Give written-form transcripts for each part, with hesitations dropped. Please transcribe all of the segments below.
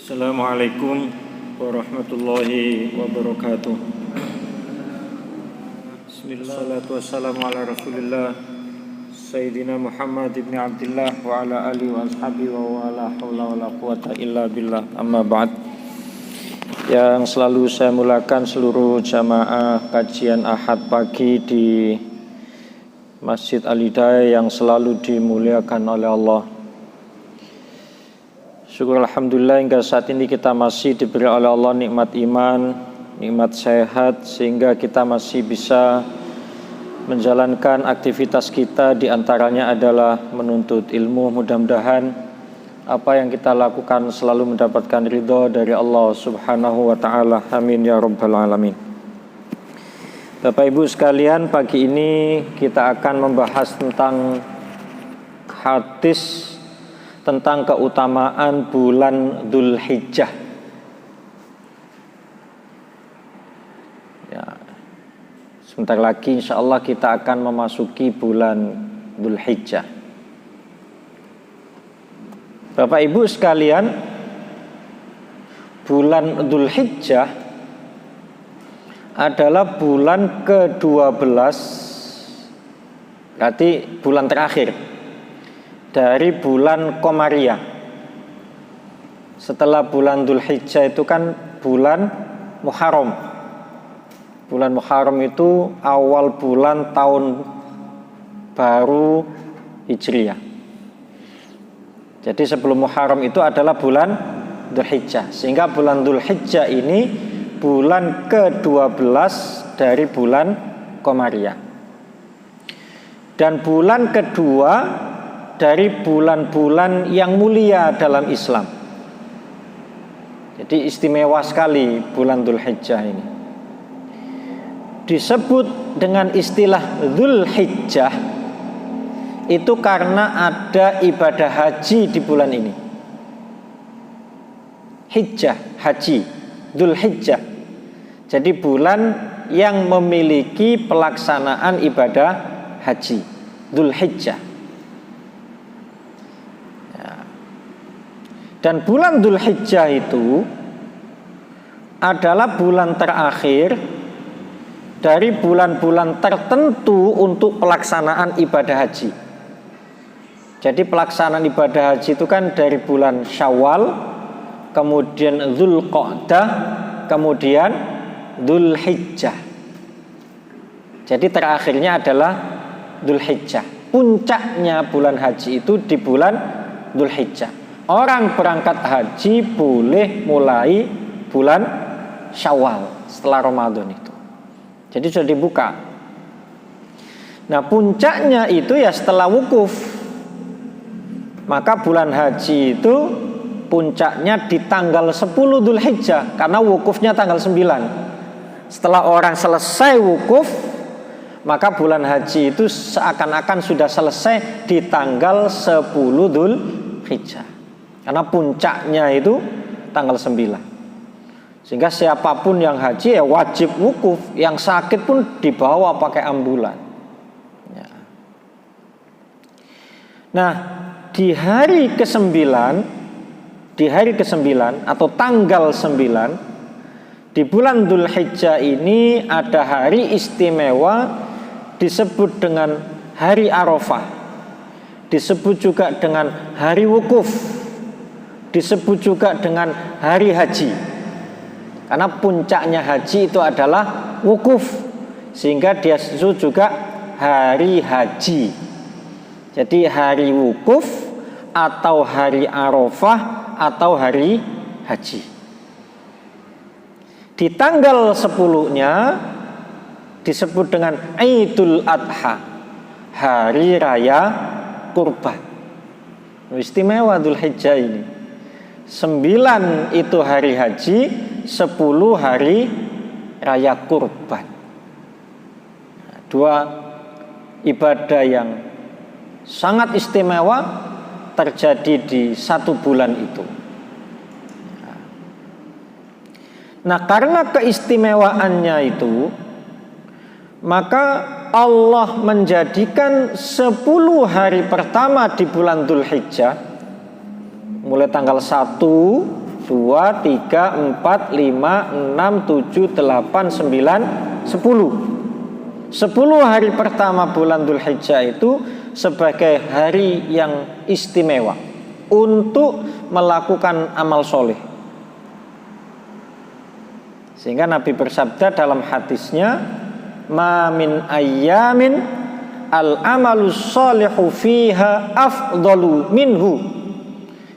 Assalamualaikum warahmatullahi wabarakatuh. Bismillah, wassalamu ala rasulillah Sayyidina Muhammad ibn Abdillah wa ala alihi wa ashabihi wa la hawla wa la quwata illa billah, amma ba'd. Yang selalu saya mulakan seluruh jamaah kajian Ahad pagi di Masjid Al-Hidayah yang selalu dimuliakan oleh Allah. Syukur alhamdulillah hingga saat ini kita masih diberi oleh Allah nikmat iman, nikmat sehat, sehingga kita masih bisa menjalankan aktivitas kita, diantaranya adalah menuntut ilmu. Mudah-mudahan apa yang kita lakukan selalu mendapatkan ridho dari Allah subhanahu wa ta'ala. Amin ya rabbal alamin. Bapak Ibu sekalian, pagi ini kita akan membahas tentang hadis tentang keutamaan bulan Dzulhijjah. Ya, sebentar lagi insya Allah kita akan memasuki bulan Dzulhijjah. Bapak Ibu sekalian, bulan Dzulhijjah adalah bulan ke-12, berarti bulan terakhir dari bulan Qamariyah. Setelah bulan Dzulhijjah itu kan bulan Muharram. Bulan Muharram itu awal bulan tahun baru Hijriah. Jadi sebelum Muharram itu adalah bulan Dzulhijjah. Sehingga bulan Dzulhijjah ini bulan ke-12 dari bulan Qamariyah. Dan bulan kedua dari bulan-bulan yang mulia dalam Islam. Jadi istimewa sekali bulan Dzulhijjah ini. Disebut dengan istilah Dzulhijjah itu karena ada ibadah haji di bulan ini. Hijjah, haji, Dzulhijjah. Jadi bulan yang memiliki pelaksanaan ibadah haji, Dzulhijjah. Dan bulan Dzulhijjah itu adalah bulan terakhir dari bulan-bulan tertentu untuk pelaksanaan ibadah haji. Jadi pelaksanaan ibadah haji itu kan dari bulan Syawal, kemudian Dzulqa'dah, kemudian Dzulhijjah. Jadi terakhirnya adalah Dzulhijjah. Puncaknya bulan haji itu di bulan Dzulhijjah. Orang berangkat haji boleh mulai bulan Syawal setelah Ramadan itu. Jadi sudah dibuka. Nah, puncaknya itu ya setelah wukuf. Maka bulan haji itu puncaknya di tanggal 10 Dzulhijjah, karena wukufnya tanggal 9. Setelah orang selesai wukuf, maka bulan haji itu seakan-akan sudah selesai di tanggal 10 Dzulhijjah. Karena puncaknya itu tanggal 9. Sehingga siapapun yang haji ya wajib wukuf. Yang sakit pun dibawa pakai ambulan ya. Nah, di hari ke-9, atau tanggal 9 di bulan Dzulhijjah ini ada hari istimewa, disebut dengan hari Arafah, disebut juga dengan hari wukuf, disebut juga dengan hari haji. Karena puncaknya haji itu adalah wukuf, sehingga dia disebut juga hari haji. Jadi hari wukuf atau hari Arafah atau hari haji. Di tanggal 10-nya disebut dengan Idul Adha, hari raya kurban. Istimewa Dzulhijjah ini. 9 itu hari haji, 10 hari raya kurban. Dua ibadah yang sangat istimewa terjadi di satu bulan itu. Nah, karena keistimewaannya itu, maka Allah menjadikan 10 hari pertama di bulan Dzulhijjah, mulai tanggal 1 2, 3, 4, 5, 6, 7, 8, 9, 10. 10 hari pertama bulan Dzulhijjah itu sebagai hari yang istimewa untuk melakukan amal soleh. Sehingga Nabi bersabda dalam hadisnya, ma min ayyamin al-amalu sholihu fiha afdalu minhu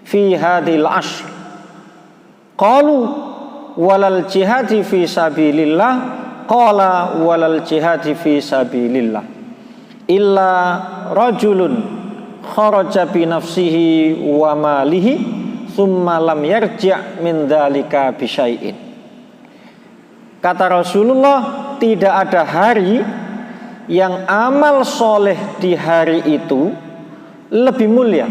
fi hadhil ashr. Qalu walal jihadi fi sabilillah, qala walal jihadi fi sabilillah illa rajulun kharaja bi nafsihi wa malihi thumma lam yarji' min dzalika bi syai'in. Kata Rasulullah, tidak ada hari yang amal soleh di hari itu lebih mulia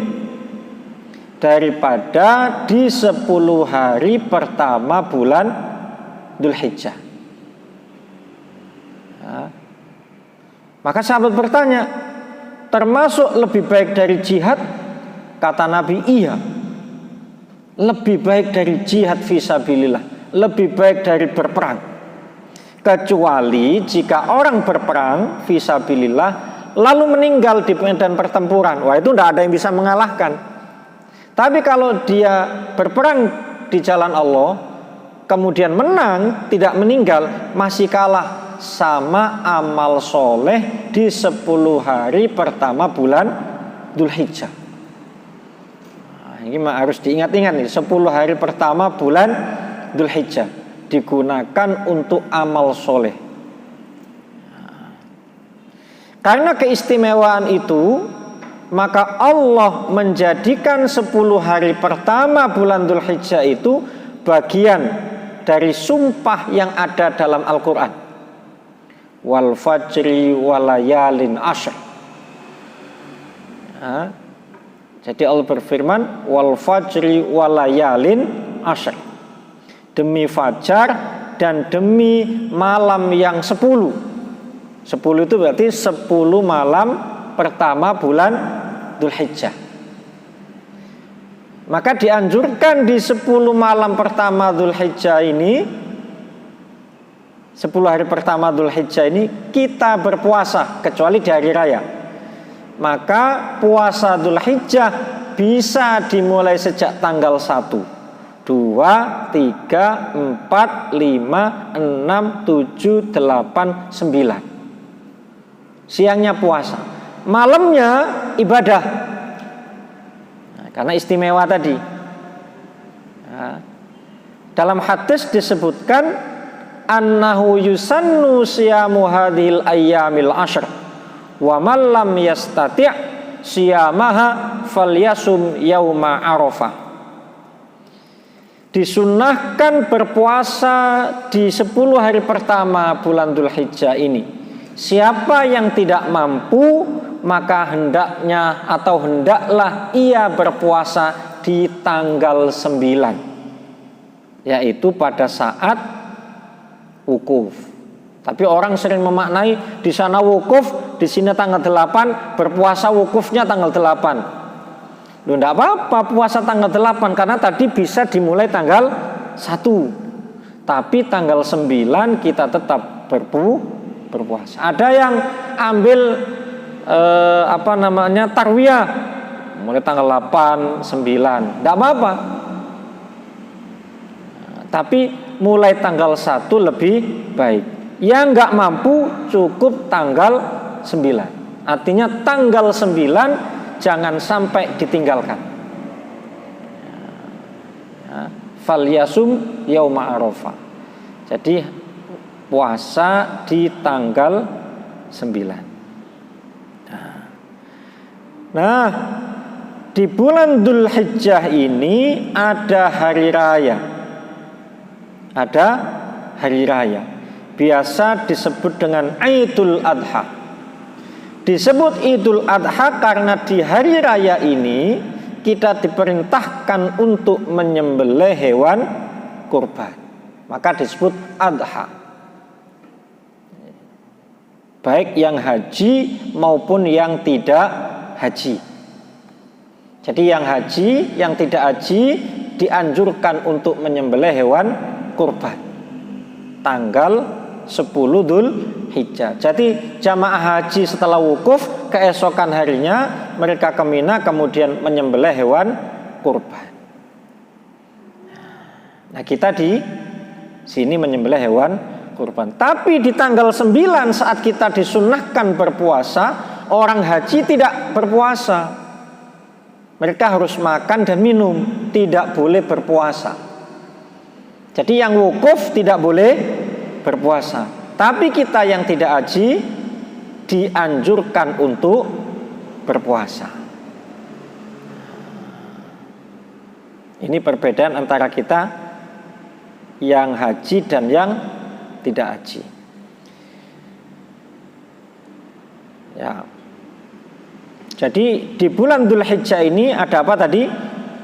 daripada di 10 hari pertama bulan Dzulhijjah. Maka sahabat bertanya, termasuk lebih baik dari jihad? Kata Nabi, iya, lebih baik dari jihad fisabilillah, lebih baik dari berperang. Kecuali jika orang berperang fisabilillah lalu meninggal di medan pertempuran, wah itu tidak ada yang bisa mengalahkan. Tapi kalau dia berperang di jalan Allah, kemudian menang, tidak meninggal, masih kalah sama amal soleh di 10 hari pertama bulan Dzulhijjah. Nah, ini harus diingat-ingat nih, 10 hari pertama bulan Dzulhijjah digunakan untuk amal soleh. Karena keistimewaan itu, maka Allah menjadikan 10 hari pertama bulan Dzulhijjah itu bagian dari sumpah yang ada dalam Al-Quran. Wal fajri walayalin ashr. Jadi Allah berfirman, wal fajri walayalin ashr. Demi fajar dan demi malam yang 10. 10 itu berarti 10 malam pertama bulan Dzulhijjah. Maka dianjurkan di 10 malam pertama Dzulhijjah ini, 10 hari pertama Dzulhijjah ini kita berpuasa kecuali di hari raya. Maka puasa Dzulhijjah bisa dimulai sejak tanggal 1, 2, 3, 4, 5, 6, 7, 8, 9. Siangnya puasa, malamnya ibadah. Nah, karena istimewa tadi. Nah, dalam hadis disebutkan annahu yusannu siyamu hadhil ayyamil ashr wa man lam yastati' siyamaha falyasum yauma arafah. Disunnahkan berpuasa di 10 hari pertama bulan Dzulhijjah ini. Siapa yang tidak mampu, maka hendaknya atau hendaklah ia berpuasa di tanggal 9, yaitu pada saat wukuf. Tapi orang sering memaknai di sana wukuf, di sini tanggal 8, berpuasa wukufnya tanggal 8. Loh, enggak apa-apa puasa tanggal 8 karena tadi bisa dimulai tanggal 1. Tapi tanggal 9 kita tetap berpuasa. Ada yang ambil tarwiyah mulai tanggal 8, 9, tidak apa-apa. Tapi mulai tanggal 1 lebih baik. Yang nggak mampu cukup tanggal 9. Artinya tanggal 9 jangan sampai ditinggalkan. Falyasum yauma arafah. Jadi puasa di tanggal 9. Nah, di bulan Dzulhijjah ini ada hari raya. Ada hari raya. Biasa disebut dengan Idul Adha. Disebut Idul Adha karena di hari raya ini kita diperintahkan untuk menyembelih hewan kurban. Maka disebut Adha. Baik yang haji maupun yang tidak haji. Jadi yang haji, yang tidak haji dianjurkan untuk menyembelih hewan kurban tanggal 10 Dzulhijjah. Jadi jamaah haji setelah wukuf, keesokan harinya mereka ke Mina kemudian menyembelih hewan kurban. Nah, kita di sini menyembelih hewan kurban. Tapi di tanggal 9 saat kita disunnahkan berpuasa, orang haji tidak berpuasa. Mereka harus makan dan minum, tidak boleh berpuasa. Jadi yang wukuf tidak boleh berpuasa. Tapi kita yang tidak haji dianjurkan untuk berpuasa. Ini perbedaan antara kita yang haji dan yang tidak haji. Ya. Jadi di bulan Dzulhijjah ini ada apa tadi?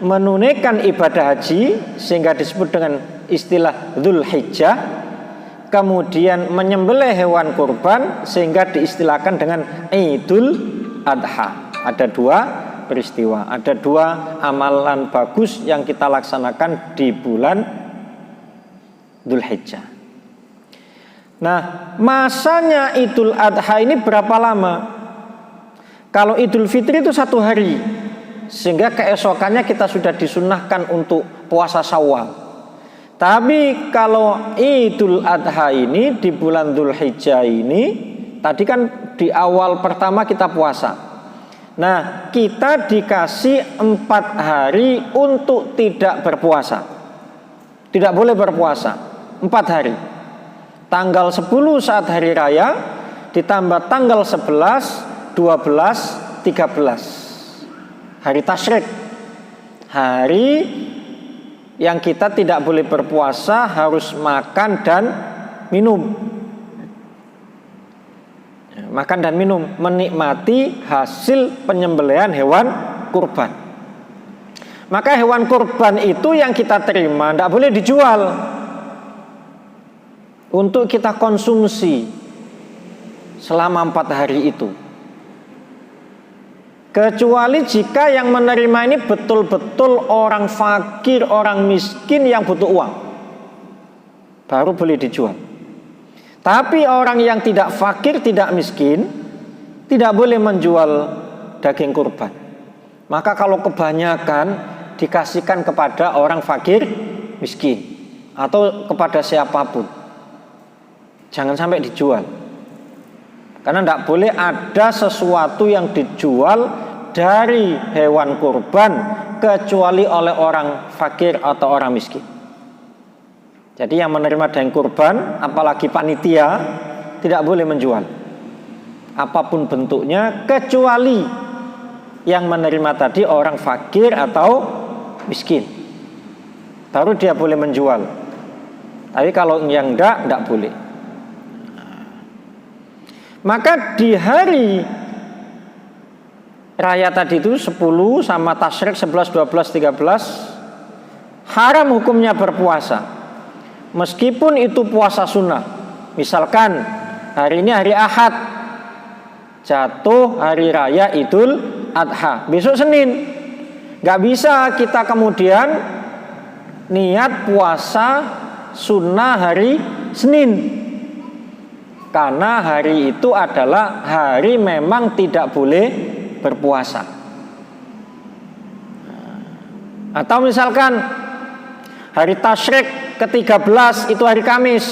Menunaikan ibadah haji sehingga disebut dengan istilah Dzulhijjah. Kemudian menyembelih hewan kurban sehingga diistilahkan dengan Idul Adha. Ada dua peristiwa, ada dua amalan bagus yang kita laksanakan di bulan Dzulhijjah. Nah, masanya Idul Adha ini berapa lama? Kalau Idul Fitri itu 1 hari, sehingga keesokannya kita sudah disunnahkan untuk puasa Syawal. Tapi kalau Idul Adha ini di bulan Dzulhijjah ini, tadi kan di awal pertama kita puasa. Nah, kita dikasih 4 hari untuk tidak berpuasa. Tidak boleh berpuasa 4 hari. Tanggal 10 saat hari raya, ditambah tanggal 11, 12, 13 hari tasyrik, hari yang kita tidak boleh berpuasa, harus makan dan minum. Makan dan minum, menikmati hasil penyembelihan hewan kurban. Maka hewan kurban itu yang kita terima tidak boleh dijual untuk kita konsumsi selama 4 hari itu. Kecuali jika yang menerima ini betul-betul orang fakir, orang miskin yang butuh uang, baru boleh dijual. Tapi orang yang tidak fakir, tidak miskin, tidak boleh menjual daging kurban. Maka kalau kebanyakan dikasihkan kepada orang fakir, miskin, atau kepada siapapun. Jangan sampai dijual. Karena tidak boleh ada sesuatu yang dijual dari hewan kurban kecuali oleh orang fakir atau orang miskin. Jadi yang menerima daging kurban, apalagi panitia, tidak boleh menjual apapun bentuknya kecuali yang menerima tadi orang fakir atau miskin. Baru dia boleh menjual. Tapi kalau yang tidak boleh. Maka di hari raya tadi itu 10 sama tasyrik 11, 12, 13 haram hukumnya berpuasa. Meskipun itu puasa sunnah. Misalkan hari ini hari Ahad, jatuh hari raya Idul Adha, besok Senin. Gak bisa kita kemudian niat puasa sunnah hari Senin. Karena hari itu adalah hari memang tidak boleh berpuasa. Atau misalkan hari tasyrik ke-13 itu hari Kamis,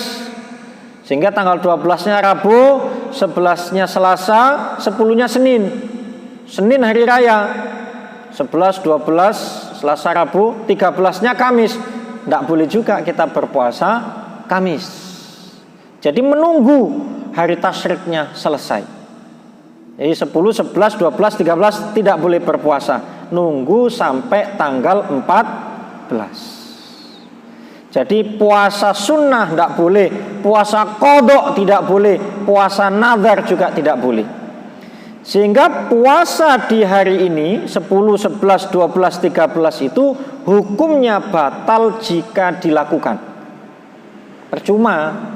sehingga tanggal 12-nya Rabu, 11-nya Selasa, 10-nya Senin. Senin hari raya, 11, 12, Selasa, Rabu, 13-nya Kamis. Tidak boleh juga kita berpuasa Kamis. Jadi menunggu hari tasyriknya selesai. Jadi 10, 11, 12, 13 tidak boleh berpuasa. Nunggu sampai tanggal 14. Jadi puasa sunnah tidak boleh, puasa qadha tidak boleh, puasa nazar juga tidak boleh. Sehingga puasa di hari ini 10, 11, 12, 13 itu hukumnya batal jika dilakukan. Percuma.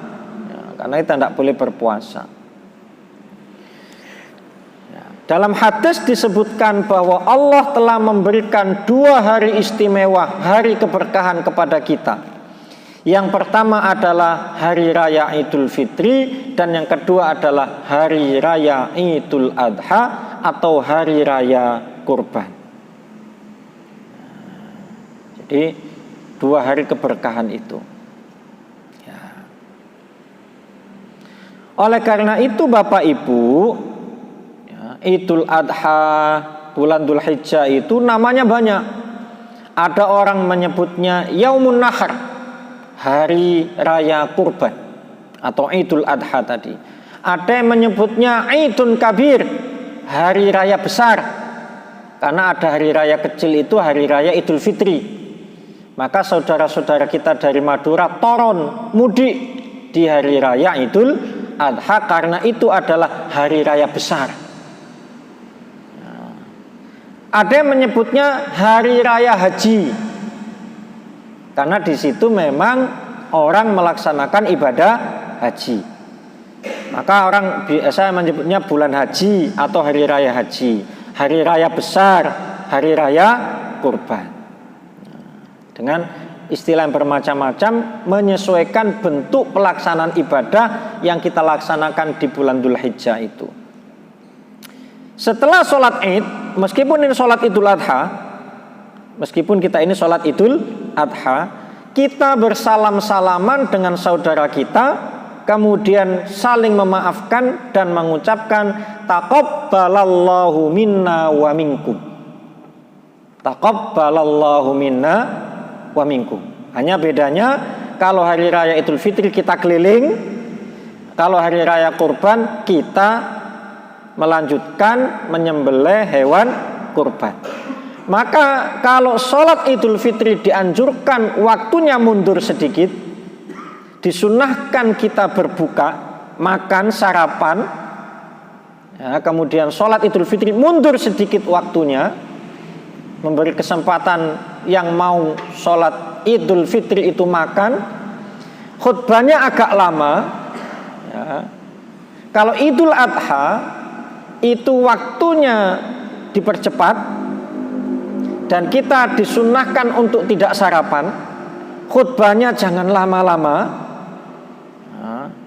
Karena kita tidak boleh berpuasa. Dalam hadis disebutkan bahwa Allah telah memberikan 2 hari istimewa, hari keberkahan kepada kita. Yang pertama adalah hari raya Idul Fitri, dan yang kedua adalah hari raya Idul Adha atau hari raya kurban. Jadi 2 hari keberkahan itu. Oleh karena itu Bapak Ibu, Idul Adha, bulan Dzul Hijjah itu namanya banyak. Ada orang menyebutnya Yaumun Nahar, hari raya kurban atau Idul Adha tadi. Ada yang menyebutnya Idun Kabir, hari raya besar. Karena ada hari raya kecil itu hari raya Idul Fitri. Maka saudara-saudara kita dari Madura toron mudik di hari raya Idul Adha karena itu adalah hari raya besar. Ada yang menyebutnya hari raya haji karena di situ memang orang melaksanakan ibadah haji. Maka orang biasa menyebutnya bulan haji atau hari raya haji, hari raya besar, hari raya kurban. Dengan istilah yang bermacam-macam menyesuaikan bentuk pelaksanaan ibadah yang kita laksanakan di bulan Dzul Hijjah itu. Setelah sholat Id, meskipun ini sholat Idul Adha, meskipun kita ini sholat Idul Adha, kita bersalam-salaman dengan saudara kita, kemudian saling memaafkan dan mengucapkan taqabbalallahu minna wa minkum. Taqabbalallahu minna wa minkum. Hanya bedanya kalau hari raya Idul Fitri kita keliling, kalau hari raya kurban kita melanjutkan menyembelih hewan kurban. Maka kalau sholat Idul Fitri dianjurkan waktunya mundur sedikit, disunahkan kita berbuka, makan, sarapan, ya, kemudian sholat Idul Fitri mundur sedikit waktunya, memberi kesempatan yang mau sholat Idul Fitri itu makan. Khutbahnya agak lama, ya. Kalau Idul Adha itu waktunya dipercepat dan kita disunahkan untuk tidak sarapan. Khutbahnya jangan lama-lama,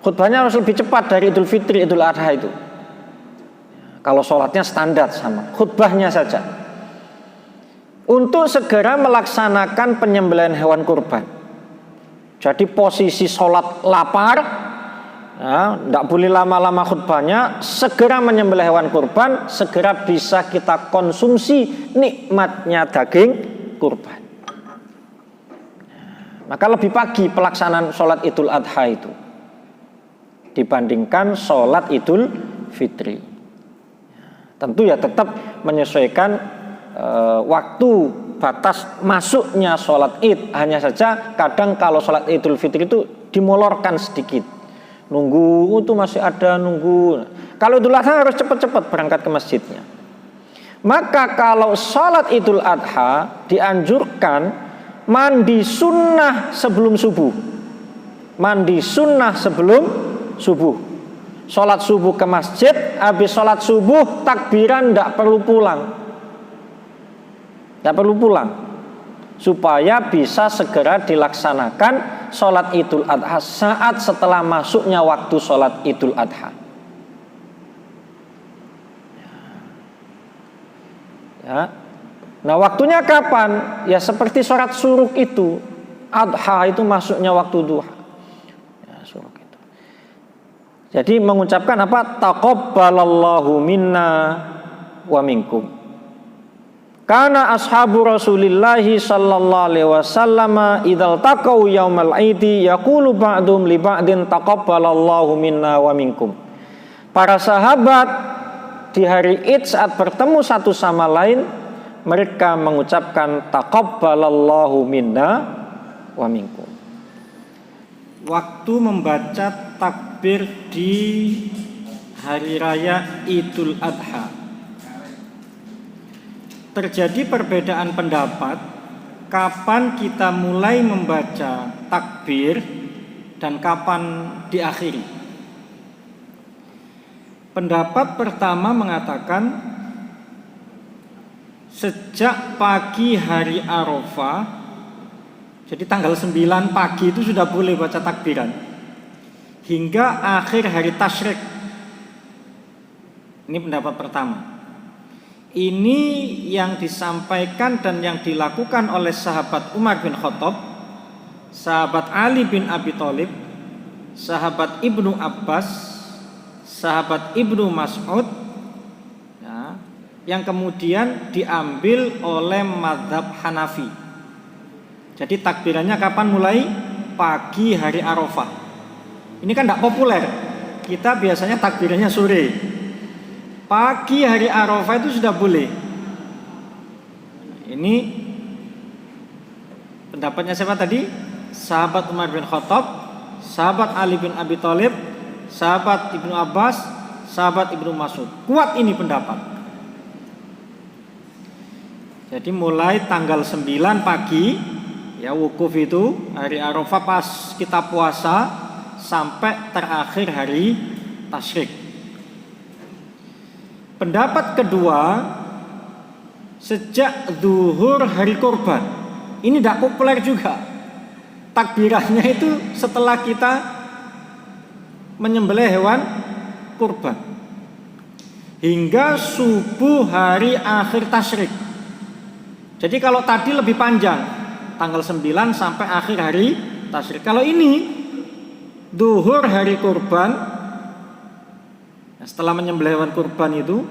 khutbahnya harus lebih cepat dari Idul Fitri, Idul Adha itu. Kalau sholatnya standar sama, khutbahnya saja. Untuk segera melaksanakan penyembelihan hewan kurban. Jadi posisi sholat lapar, tidak boleh lama-lama khutbahnya, segera menyembelih hewan kurban, segera bisa kita konsumsi nikmatnya daging kurban. Maka lebih pagi pelaksanaan sholat Idul Adha itu dibandingkan sholat Idul Fitri. Tentu ya tetap menyesuaikan waktu batas masuknya sholat Id. Hanya saja kadang kalau sholat Idul Fitri itu dimolorkan sedikit. Nunggu itu masih ada nunggu. Kalau Idul Adha harus cepat-cepat berangkat ke masjidnya. Maka kalau sholat Idul Adha dianjurkan mandi sunnah sebelum subuh. Mandi sunnah sebelum subuh. Sholat subuh ke masjid, habis sholat subuh takbiran tidak perlu pulang. Tidak perlu pulang. Supaya bisa segera dilaksanakan sholat Idul Adha saat setelah masuknya waktu sholat Idul Adha. Ya. Nah waktunya kapan? Ya seperti sholat syuruk itu. Adha itu masuknya waktu duha. Ya, syuruk itu. Jadi mengucapkan apa? Taqabbalallahu minna wa minkum. Karena ashabu Rasulillahi sallallahu alaihi wasallam idzal taqau yaumal aidi yaqulu ba'dum li ba'din taqabbalallahu minna wa minkum. Para sahabat di hari Id saat bertemu satu sama lain mereka mengucapkan taqabbalallahu minna wa minkum. Waktu membaca takbir di hari raya Idul Adha terjadi perbedaan pendapat kapan kita mulai membaca takbir dan kapan diakhiri. Pendapat pertama mengatakan sejak pagi hari Arafah, jadi tanggal 9 pagi itu sudah boleh baca takbiran, hingga akhir hari tasyrik. Ini pendapat pertama. Ini yang disampaikan dan yang dilakukan oleh sahabat Umar bin Khattab, sahabat Ali bin Abi Thalib, sahabat Ibnu Abbas, sahabat Ibnu Mas'ud, ya, yang kemudian diambil oleh mazhab Hanafi. Jadi takbirannya kapan mulai? Pagi hari Arafah. Ini kan tidak populer. Kita biasanya takbirannya sore. Pagi hari Arafah itu sudah boleh. Ini pendapatnya siapa tadi? Sahabat Umar bin Khattab, sahabat Ali bin Abi Thalib, sahabat Ibnu Abbas, sahabat Ibnu Mas'ud. Kuat ini pendapat. Jadi mulai tanggal 9 pagi, ya wukuf itu hari Arafah pas kita puasa sampai terakhir hari tasyrik. Pendapat kedua, sejak zuhur hari kurban. Ini tidak populer juga. Takbirannya itu setelah kita menyembelih hewan kurban, hingga subuh hari akhir tasyrik. Jadi kalau tadi lebih panjang, tanggal 9 sampai akhir hari tasyrik. Kalau ini zuhur hari kurban, setelah menyembelih hewan kurban itu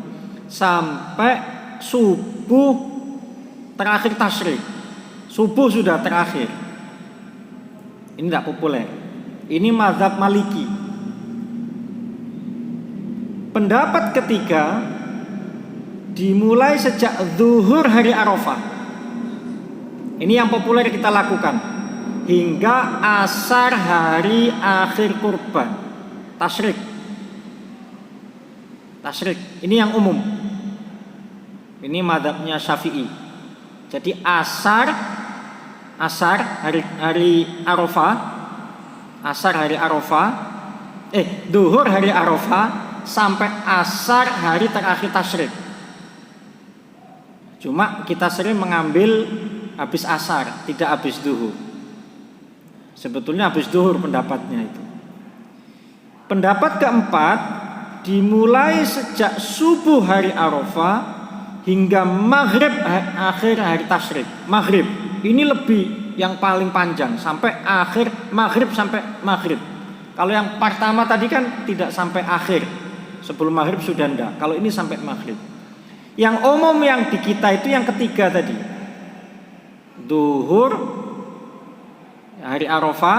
sampai subuh terakhir tasyrik. Subuh sudah terakhir. Ini tidak populer. Ini mazhab Maliki. Pendapat ketiga, dimulai sejak zuhur hari Arafah. Ini yang populer kita lakukan hingga asar hari akhir kurban, tasyrik. Tasyrik, ini yang umum. Ini mazhabnya Syafi'i. Jadi asar hari Arafah, asar hari Arafah, zuhur hari Arafah sampai asar hari terakhir tasyrik. Cuma kita sering mengambil habis asar, tidak habis zuhur. Sebetulnya habis zuhur pendapatnya itu. Pendapat keempat, dimulai sejak subuh hari Arafah hingga maghrib akhir hari tasyrik. Maghrib ini lebih yang paling panjang, sampai akhir maghrib, sampai maghrib. Kalau yang pertama tadi kan tidak sampai akhir, sebelum maghrib sudah enggak. Kalau ini sampai maghrib. Yang umum yang di kita itu yang ketiga tadi, zuhur hari Arafah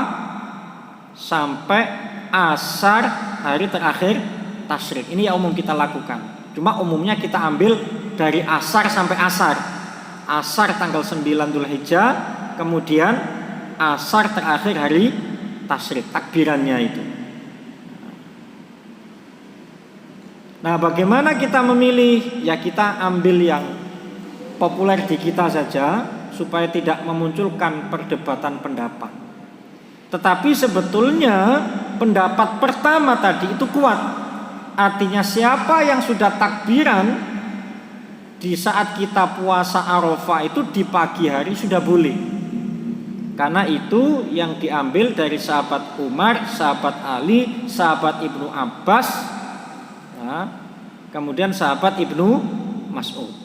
sampai asar hari terakhir tasyrik. Ini yang umum kita lakukan. Cuma umumnya kita ambil dari asar sampai asar. Asar tanggal 9 Dzulhijjah, kemudian asar terakhir hari tasyrik, takbirannya itu. Nah, bagaimana kita memilih? Ya kita ambil yang populer di kita saja, supaya tidak memunculkan perdebatan pendapat. Tetapi sebetulnya pendapat pertama tadi itu kuat. Artinya siapa yang sudah takbiran di saat kita puasa Arafah itu di pagi hari sudah boleh. Karena itu yang diambil dari sahabat Umar, sahabat Ali, sahabat Ibnu Abbas, ya, kemudian sahabat Ibnu Mas'ud.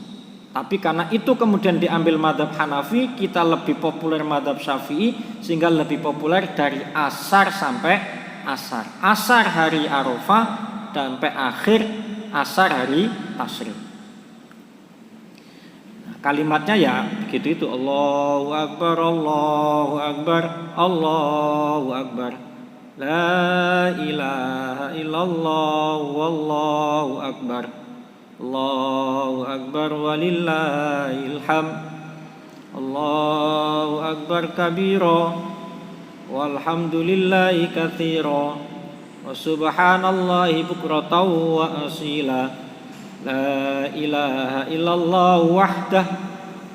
Tapi karena itu kemudian diambil mazhab Hanafi, kita lebih populer mazhab Syafi'i, sehingga lebih populer dari asar sampai asar. Asar hari Arafah sampai akhir asar hari tasyrik. Nah, kalimatnya ya begitu itu, Allahu Akbar, Allahu Akbar, Allahu Akbar, la ilaha illallah, wallahu akbar, Allahu Akbar, walillahil hamd, Allahu Akbar kabira, walhamdulillahi katsira, wa subhanallahi bukratan wa asila, la ilaha illallah wahdah,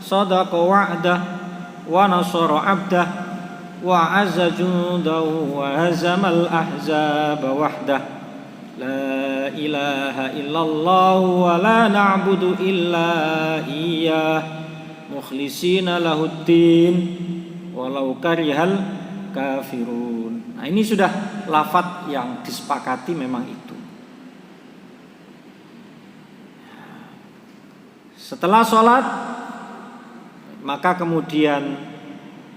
sadaqa wa'dah, wa nasara 'abdah, wa azza jundahu, wa hazamal ahzaba wahdah, La ilaha illallah wa la na'budu illa iyyah mukhlishina lahuddin walau karihal kafirun. Nah, ini sudah lafadz yang disepakati memang itu. Setelah sholat, maka kemudian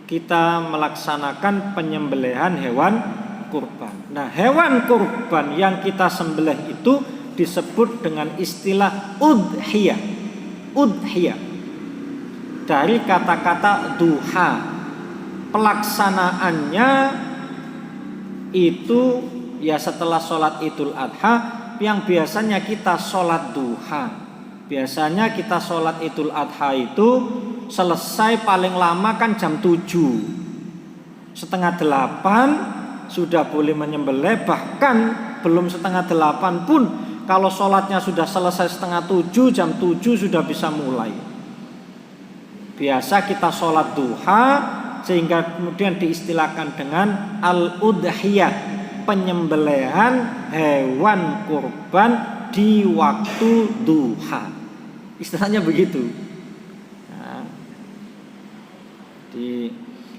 kita melaksanakan penyembelihan hewan kurban. Nah, hewan kurban yang kita sembelih itu disebut dengan istilah udhiyah. Udhiyah dari kata-kata duha. Pelaksanaannya itu ya setelah sholat Idul Adha, yang biasanya kita sholat duha. Biasanya kita sholat Idul Adha itu selesai paling lama kan jam 7, setengah 8 sudah boleh menyembelih. Bahkan belum setengah 8 pun kalau sholatnya sudah selesai setengah 7, jam 7 sudah bisa mulai. Biasa kita sholat duha, sehingga kemudian diistilahkan dengan al-udhiyah, penyembelihan hewan kurban di waktu duha. Istilahnya begitu. Nah,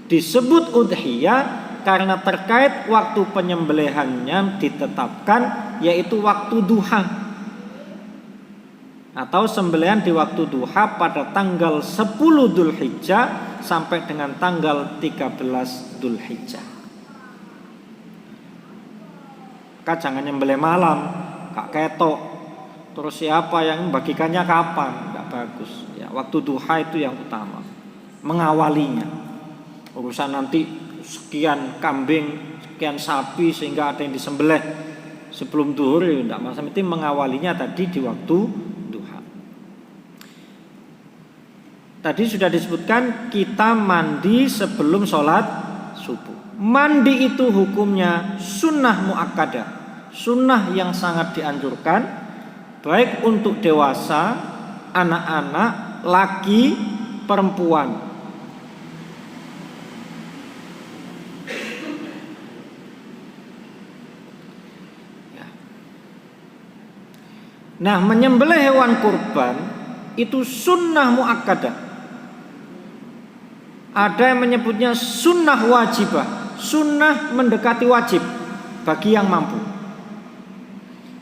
disebut udhiyah karena terkait waktu penyembelihannya ditetapkan, yaitu waktu duha atau sembelihan di waktu duha pada tanggal 10 Dzulhijjah sampai dengan tanggal 13 Dzulhijjah. Maka jangan nyembelih malam, gak ketok. Terus siapa yang membagikannya kapan? Enggak bagus. Ya, waktu duha itu yang utama. Mengawalinya. Urusan nanti sekian kambing, sekian sapi sehingga ada yang disembelih sebelum zuhur, ya enggak masalah. Itu mengawalinya tadi di waktu duha. Tadi sudah disebutkan kita mandi sebelum sholat subuh. Mandi itu hukumnya sunnah muakkadah, sunnah yang sangat dianjurkan, baik untuk dewasa, anak-anak, laki, perempuan. Nah, menyembelih hewan kurban itu sunnah muakkadah. Ada yang menyebutnya sunnah wajibah, sunnah mendekati wajib bagi yang mampu.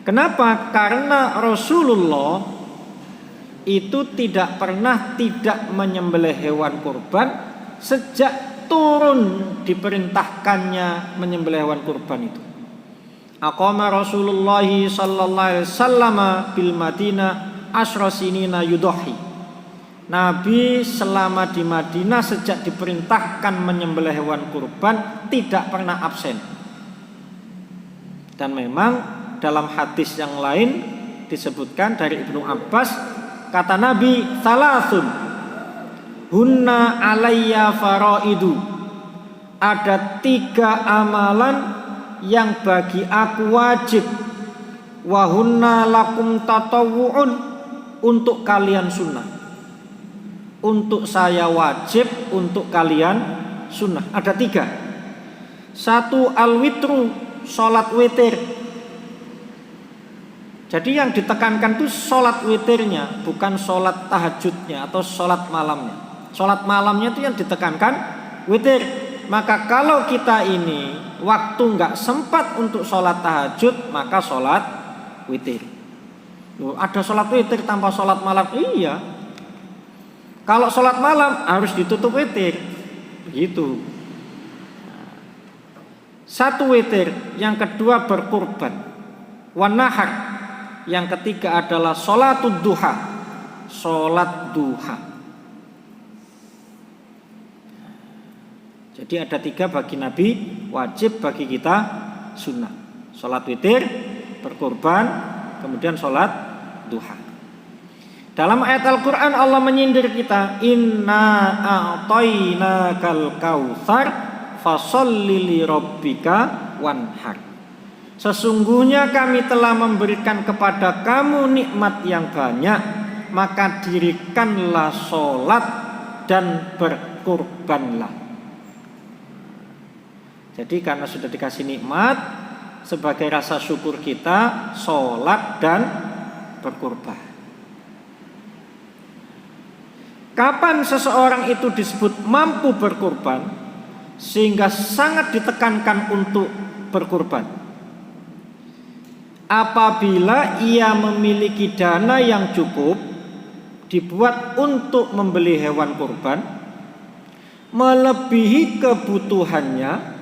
Kenapa? Karena Rasulullah itu tidak pernah tidak menyembelih hewan kurban sejak turun diperintahkannya menyembelih hewan kurban itu. Aqama Rasulullah sallallahu alaihi wasallam bil Madinah asyra sinina yudhi. Nabi selama di Madinah sejak diperintahkan menyembelih hewan kurban tidak pernah absen. Dan memang dalam hadis yang lain disebutkan dari Ibnu Abbas, kata Nabi, salasun hunna alayya faraidu. Ada 3 amalan yang bagi aku wajib, wa hunna lakum tatawu'un, untuk kalian sunnah. Untuk saya wajib, untuk kalian sunnah. Ada 3. 1 al-witru, sholat witir. Jadi yang ditekankan itu sholat witirnya, bukan sholat tahajudnya atau sholat malamnya. Sholat malamnya itu yang ditekankan witir. Maka kalau kita ini waktu nggak sempat untuk sholat tahajud, maka sholat witir. Ada sholat witir tanpa sholat malam? Iya. Kalau sholat malam harus ditutup witir. Begitu. 1 witir, yang kedua berkurban, wanahar. Yang ketiga adalah sholatud duha, sholat duha. Jadi ada 3 bagi Nabi wajib, bagi kita sunnah. Sholat witir, berkurban, kemudian sholat duha. Dalam ayat Al-Quran Allah menyindir kita, inna a'tainakal kautsar fasholli li rabbika wanhar. Sesungguhnya kami telah memberikan kepada kamu nikmat yang banyak, maka dirikanlah sholat dan berkurbanlah. Jadi karena sudah dikasih nikmat, sebagai rasa syukur kita sholat dan berkurban. Kapan seseorang itu disebut mampu berkurban sehingga sangat ditekankan untuk berkurban? Apabila ia memiliki dana yang cukup dibuat untuk membeli hewan kurban melebihi kebutuhannya,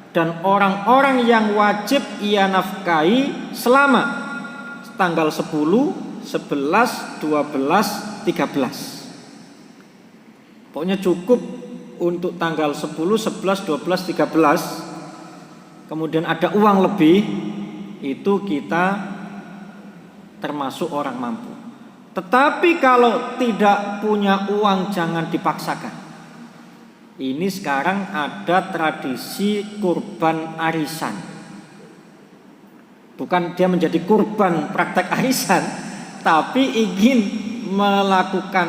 dan orang-orang yang wajib ia nafkahi selama tanggal 10, 11, 12, 13. Pokoknya cukup untuk tanggal 10, 11, 12, 13. Kemudian ada uang lebih, itu kita termasuk orang mampu. Tetapi kalau tidak punya uang jangan dipaksakan. Ini sekarang ada tradisi kurban arisan. Bukan dia menjadi kurban praktek arisan, tapi ingin melakukan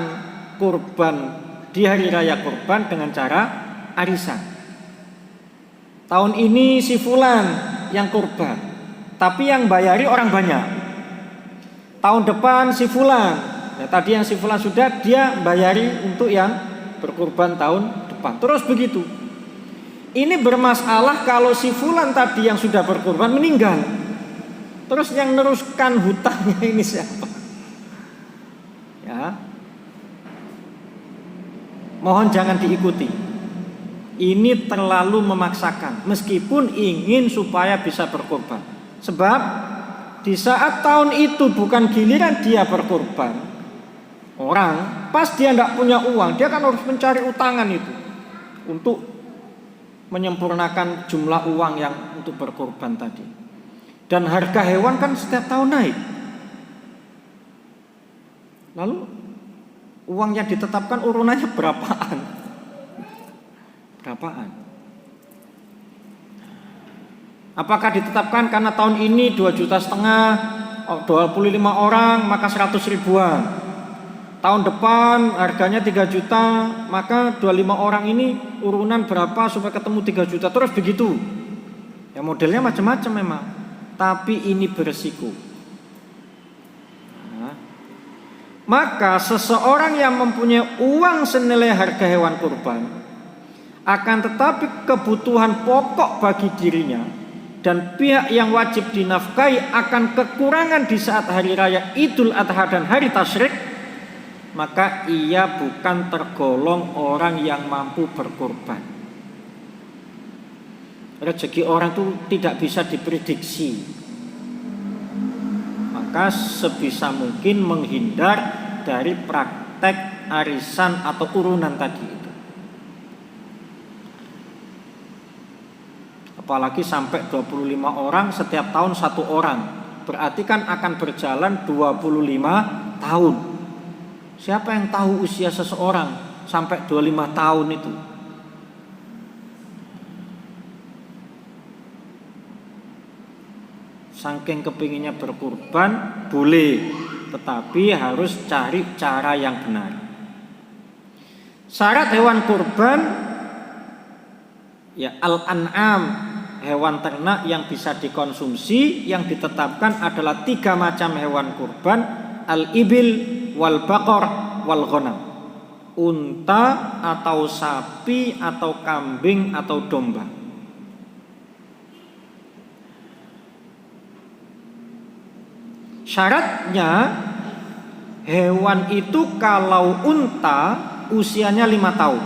kurban di hari raya kurban dengan cara arisan. Tahun ini si fulan yang kurban, tapi yang bayari orang banyak. Tahun depan si fulan, ya tadi yang si fulan sudah, dia bayari untuk yang berkurban tahun depan. Terus begitu. Ini bermasalah kalau si fulan tadi yang sudah berkurban meninggal. Terus yang neruskan hutangnya ini siapa? Ya. Mohon jangan diikuti. Ini terlalu memaksakan, meskipun ingin supaya bisa berkurban. Sebab di saat tahun itu bukan giliran dia berkurban, orang pas dia tidak punya uang, dia kan harus mencari utangan itu untuk menyempurnakan jumlah uang yang untuk berkurban tadi. Dan harga hewan kan setiap tahun naik. Lalu uang yang ditetapkan urunannya berapaan? Berapaan? Apakah ditetapkan karena tahun ini 2,5 juta, 25 orang maka 100 ribuan. Tahun depan harganya 3 juta, maka 25 orang ini urunan berapa supaya ketemu 3 juta. Terus begitu. Ya modelnya macam-macam memang. Tapi ini beresiko. Nah, maka seseorang yang mempunyai uang senilai harga hewan kurban, akan tetapi kebutuhan pokok bagi dirinya dan pihak yang wajib dinafkahi akan kekurangan di saat hari raya Idul Adha dan hari tasyrik, maka ia bukan tergolong orang yang mampu berkorban. Rezeki orang itu tidak bisa diprediksi. Maka sebisa mungkin menghindar dari praktek arisan atau urunan tadi itu. Apalagi sampai 25 orang setiap tahun 1 orang. Berarti kan akan berjalan 25 tahun. Siapa yang tahu usia seseorang sampai 25 tahun itu? Saking kepinginnya berkurban boleh, tetapi harus cari cara yang benar. Syarat hewan kurban ya al-an'am, hewan ternak yang bisa dikonsumsi, yang ditetapkan adalah 3 macam hewan kurban: al-ibil, wal baqar, wal ghanam. Unta atau sapi atau kambing atau domba. Syaratnya hewan itu kalau unta usianya 5 tahun.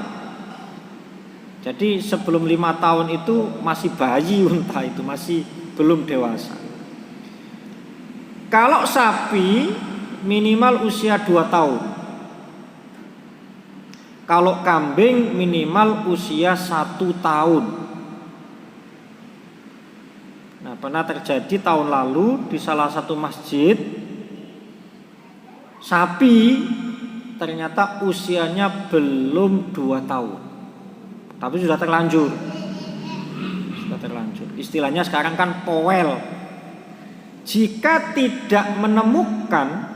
Jadi sebelum 5 tahun itu masih bayi unta itu, masih belum dewasa. Kalau sapi minimal usia 2 tahun. Kalau kambing minimal usia 1 tahun. Nah, pernah terjadi tahun lalu di salah satu masjid, sapi ternyata usianya belum 2 tahun, tapi sudah terlanjur. Istilahnya sekarang kan powel. Jika tidak menemukan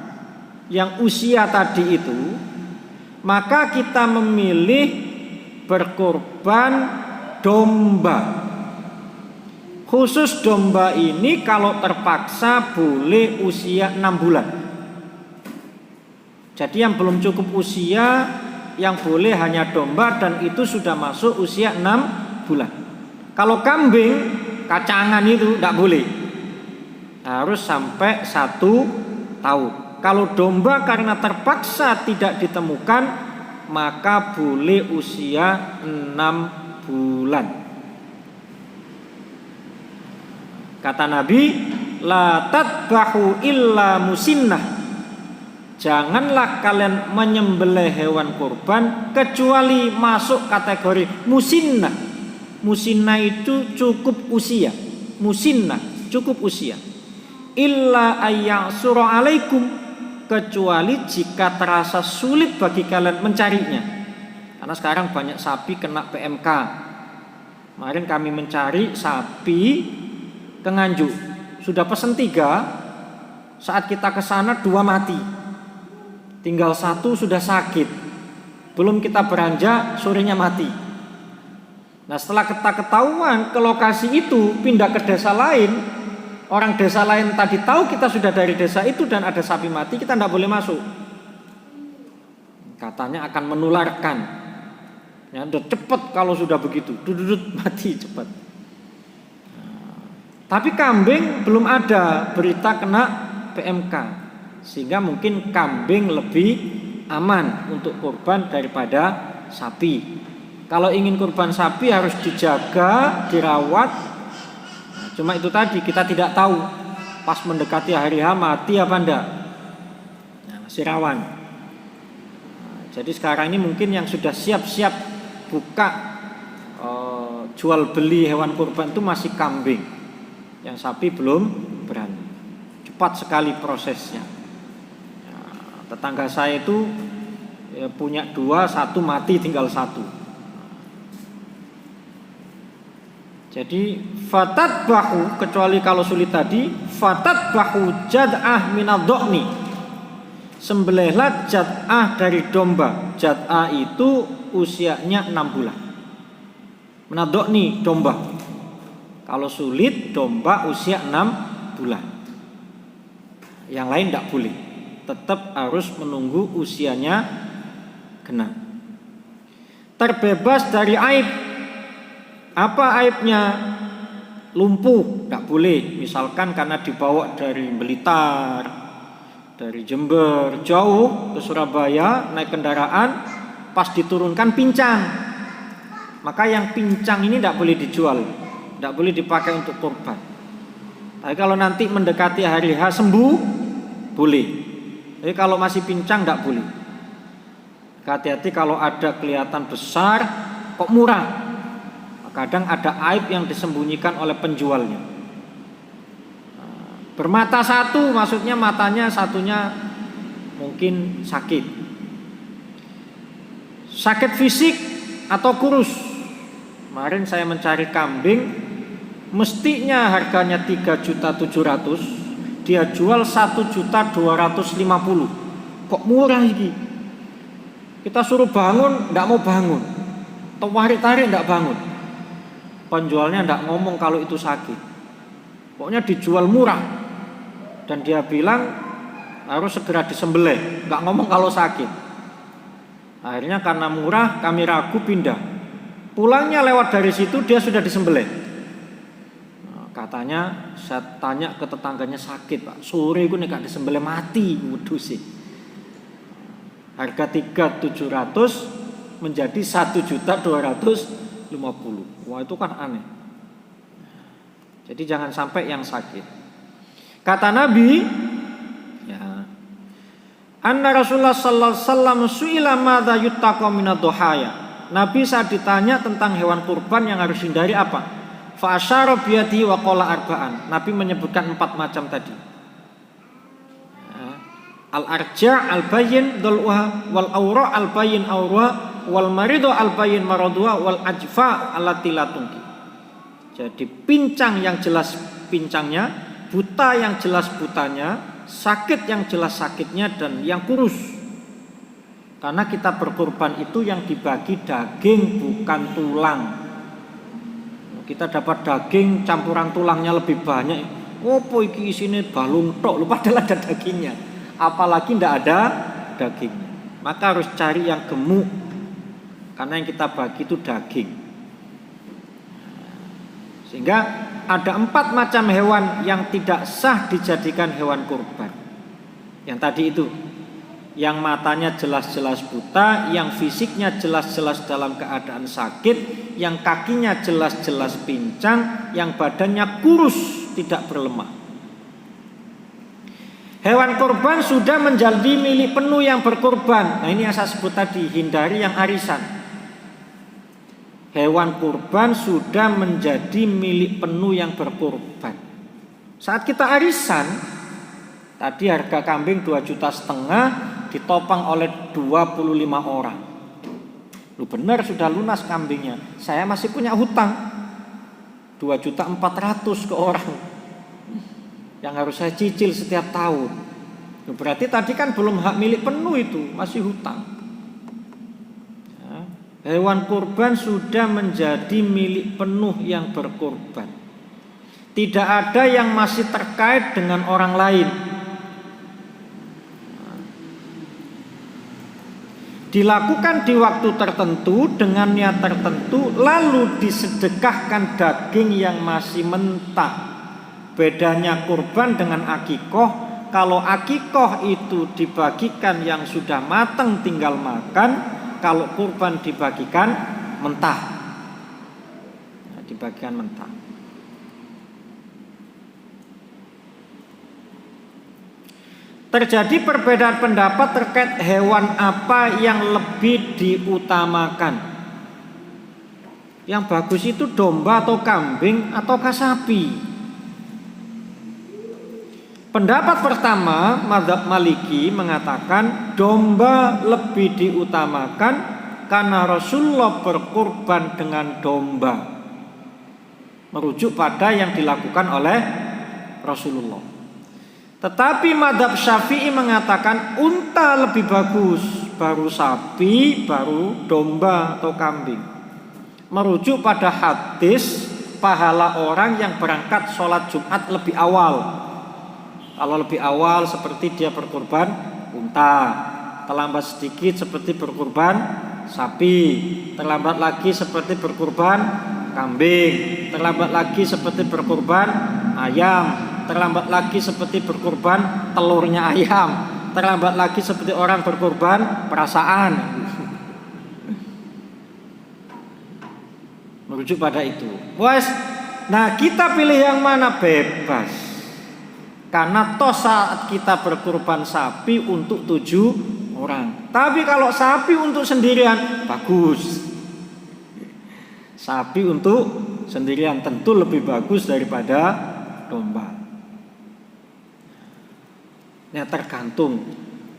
yang usia tadi itu, maka kita memilih berkorban domba. Khusus domba ini kalau terpaksa boleh usia 6 bulan. Jadi yang belum cukup usia yang boleh hanya domba, dan itu sudah masuk usia 6 bulan. Kalau kambing kacangan itu tidak boleh, harus sampai 1 tahun. Kalau domba karena terpaksa tidak ditemukan, maka boleh usia 6 bulan. Kata Nabi, la tadbahu illa musinnah. Janganlah kalian menyembelih hewan kurban kecuali masuk kategori musinnah. Musinnah itu cukup usia. Musinnah cukup usia. Illa ayyasura alaikum, kecuali jika terasa sulit bagi kalian mencarinya. Karena sekarang banyak sapi kena PMK. Kemarin kami mencari sapi ke Nganjuk, sudah pesen 3, saat kita ke sana 2 mati, tinggal 1 sudah sakit, belum kita beranjak sorenya mati. Nah setelah kita ketahuan ke lokasi itu, pindah ke desa lain, orang desa lain tadi tahu kita sudah dari desa itu dan ada sapi mati, kita tidak boleh masuk, katanya akan menularkan. Ya udah cepet kalau sudah begitu, dudut mati cepat. Tapi kambing belum ada berita kena PMK, sehingga mungkin kambing lebih aman untuk kurban daripada sapi. Kalau ingin kurban sapi harus dijaga, dirawat. Cuma itu tadi, kita tidak tahu pas mendekati hari H mati apa enggak. Nah, masih rawan. Jadi sekarang ini mungkin yang sudah siap-siap buka jual beli hewan kurban itu masih kambing. Yang sapi belum berani. Cepat sekali prosesnya. Ya, tetangga saya itu punya 2, 1 mati tinggal 1. Jadi fatatbahu, kecuali kalau sulit tadi, fatatbahu jad'ah minadh-dha'ni. Sembelihlah jad'ah dari domba. Jad'ah itu usianya 6 bulan. Minadh-dha'ni domba. Kalau sulit domba usia 6 bulan. Yang lain tidak boleh, tetap harus menunggu usianya genap. Terbebas dari aib. Apa aibnya? Lumpuh, tidak boleh. Misalkan karena dibawa dari Blitar, dari Jember jauh ke Surabaya naik kendaraan, pas diturunkan pincang, maka yang pincang ini tidak boleh dijual, tidak boleh dipakai untuk kurban. Tapi kalau nanti mendekati hari H sembuh, boleh. Tapi kalau masih pincang tidak boleh. Hati-hati kalau ada kelihatan besar, kok murah. Kadang ada aib yang disembunyikan oleh penjualnya. Bermata 1, maksudnya matanya satunya mungkin sakit. Sakit fisik atau kurus. Kemarin saya mencari kambing, mestinya harganya 3.700.000, dia jual 1.250.000. Kok murah ini? Kita suruh bangun, tidak mau bangun. Tarik-tarik tidak bangun. Penjualnya tidak ngomong kalau itu sakit. Pokoknya dijual murah. Dan dia bilang harus segera disembelih, tidak ngomong kalau sakit. Akhirnya karena murah kami ragu, pindah. Pulangnya lewat dari situ dia sudah disembelih. Katanya saya tanya ke tetangganya, sakit pak, sore itu nek disembelih mati wedhus sih. Harga 3.700.000 menjadi 1.250.000. Wah itu kan aneh. Jadi jangan sampai yang sakit. Kata Nabi, ya, anna Rasulullah sallallahu alaihi wasallam su'ila madza yuttaqa minadh-dhahaya. Nabi saat ditanya tentang hewan kurban yang harus hindari apa? Fa asyara bi yadihi wa qala arba'an. Nabi menyebutkan 4 macam tadi. Al-arja' al-bayyin dhulwa wal awra' al-bayyin awra' wal maridu al-bayyin maradwa wal ajfa' allati la tunki. Jadi pincang yang jelas pincangnya, buta yang jelas butanya, sakit yang jelas sakitnya, dan yang kurus. Karena kita berkurban itu yang dibagi daging bukan tulang. Kita dapat daging campuran tulangnya lebih banyak. Opo iki isine balung tok, lu padahal ada dagingnya. Apalagi ndak ada dagingnya. Maka harus cari yang gemuk. Karena yang kita bagi itu daging. Sehingga ada 4 macam hewan yang tidak sah dijadikan hewan kurban. Yang tadi itu, yang matanya jelas-jelas buta, yang fisiknya jelas-jelas dalam keadaan sakit, yang kakinya jelas-jelas pincang, yang badannya kurus, tidak berlemak. Hewan kurban sudah menjadi milik penuh yang berkurban. Nah, ini yang saya sebut tadi, hindari yang arisan. Hewan kurban sudah menjadi milik penuh yang berkurban. Saat kita arisan, tadi harga kambing 2,5 juta ditopang oleh 25 orang. Lu benar sudah lunas kambingnya. Saya masih punya hutang 2.400.000 ke orang yang harus saya cicil setiap tahun. Berarti tadi kan belum hak milik penuh itu, masih hutang. Hewan kurban sudah menjadi milik penuh yang berkurban. Tidak ada yang masih terkait dengan orang lain. Dilakukan di waktu tertentu dengan niat tertentu, lalu disedekahkan daging yang masih mentah. Bedanya kurban dengan akikoh, kalau akikoh itu dibagikan yang sudah matang tinggal makan, kalau kurban dibagikan mentah. Nah, dibagikan mentah. Terjadi perbedaan pendapat terkait hewan apa yang lebih diutamakan. Yang bagus itu domba atau kambing atau sapi. Pendapat pertama, mazhab Maliki mengatakan domba lebih diutamakan karena Rasulullah berkurban dengan domba. Merujuk pada yang dilakukan oleh Rasulullah. Tetapi mazhab Syafi'i mengatakan unta lebih bagus, baru sapi, baru domba atau kambing. Merujuk pada hadis pahala orang yang berangkat sholat Jumat lebih awal. Kalau lebih awal seperti dia berkurban unta, terlambat sedikit seperti berkurban sapi, terlambat lagi seperti berkurban kambing, terlambat lagi seperti berkurban ayam, terlambat lagi seperti berkurban telurnya ayam, terlambat lagi seperti orang berkurban perasaan. Merujuk pada itu. Nah, kita pilih yang mana? Bebas. Karena toh saat kita berkurban sapi untuk 7 orang. Tapi kalau sapi untuk sendirian bagus. Sapi untuk sendirian tentu lebih bagus daripada domba. Ya tergantung.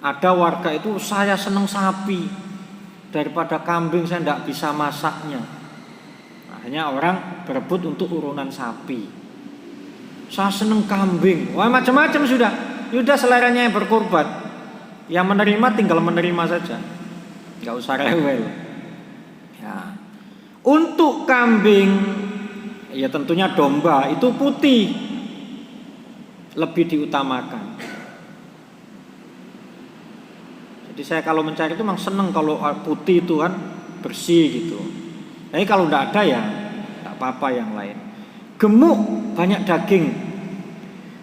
Ada warga itu saya senang sapi daripada kambing, saya tidak bisa masaknya. Akhirnya orang berebut untuk urunan sapi. Saya senang kambing. Wah macam-macam sudah. Sudah seleranya yang berkorban. Yang menerima tinggal menerima saja. Gak usah rewel. Ya. Untuk kambing, ya tentunya domba itu putih lebih diutamakan. Jadi saya kalau mencari itu memang senang kalau putih itu kan bersih gitu. Tapi kalau tidak ada ya tidak apa-apa yang lain. Gemuk, banyak daging,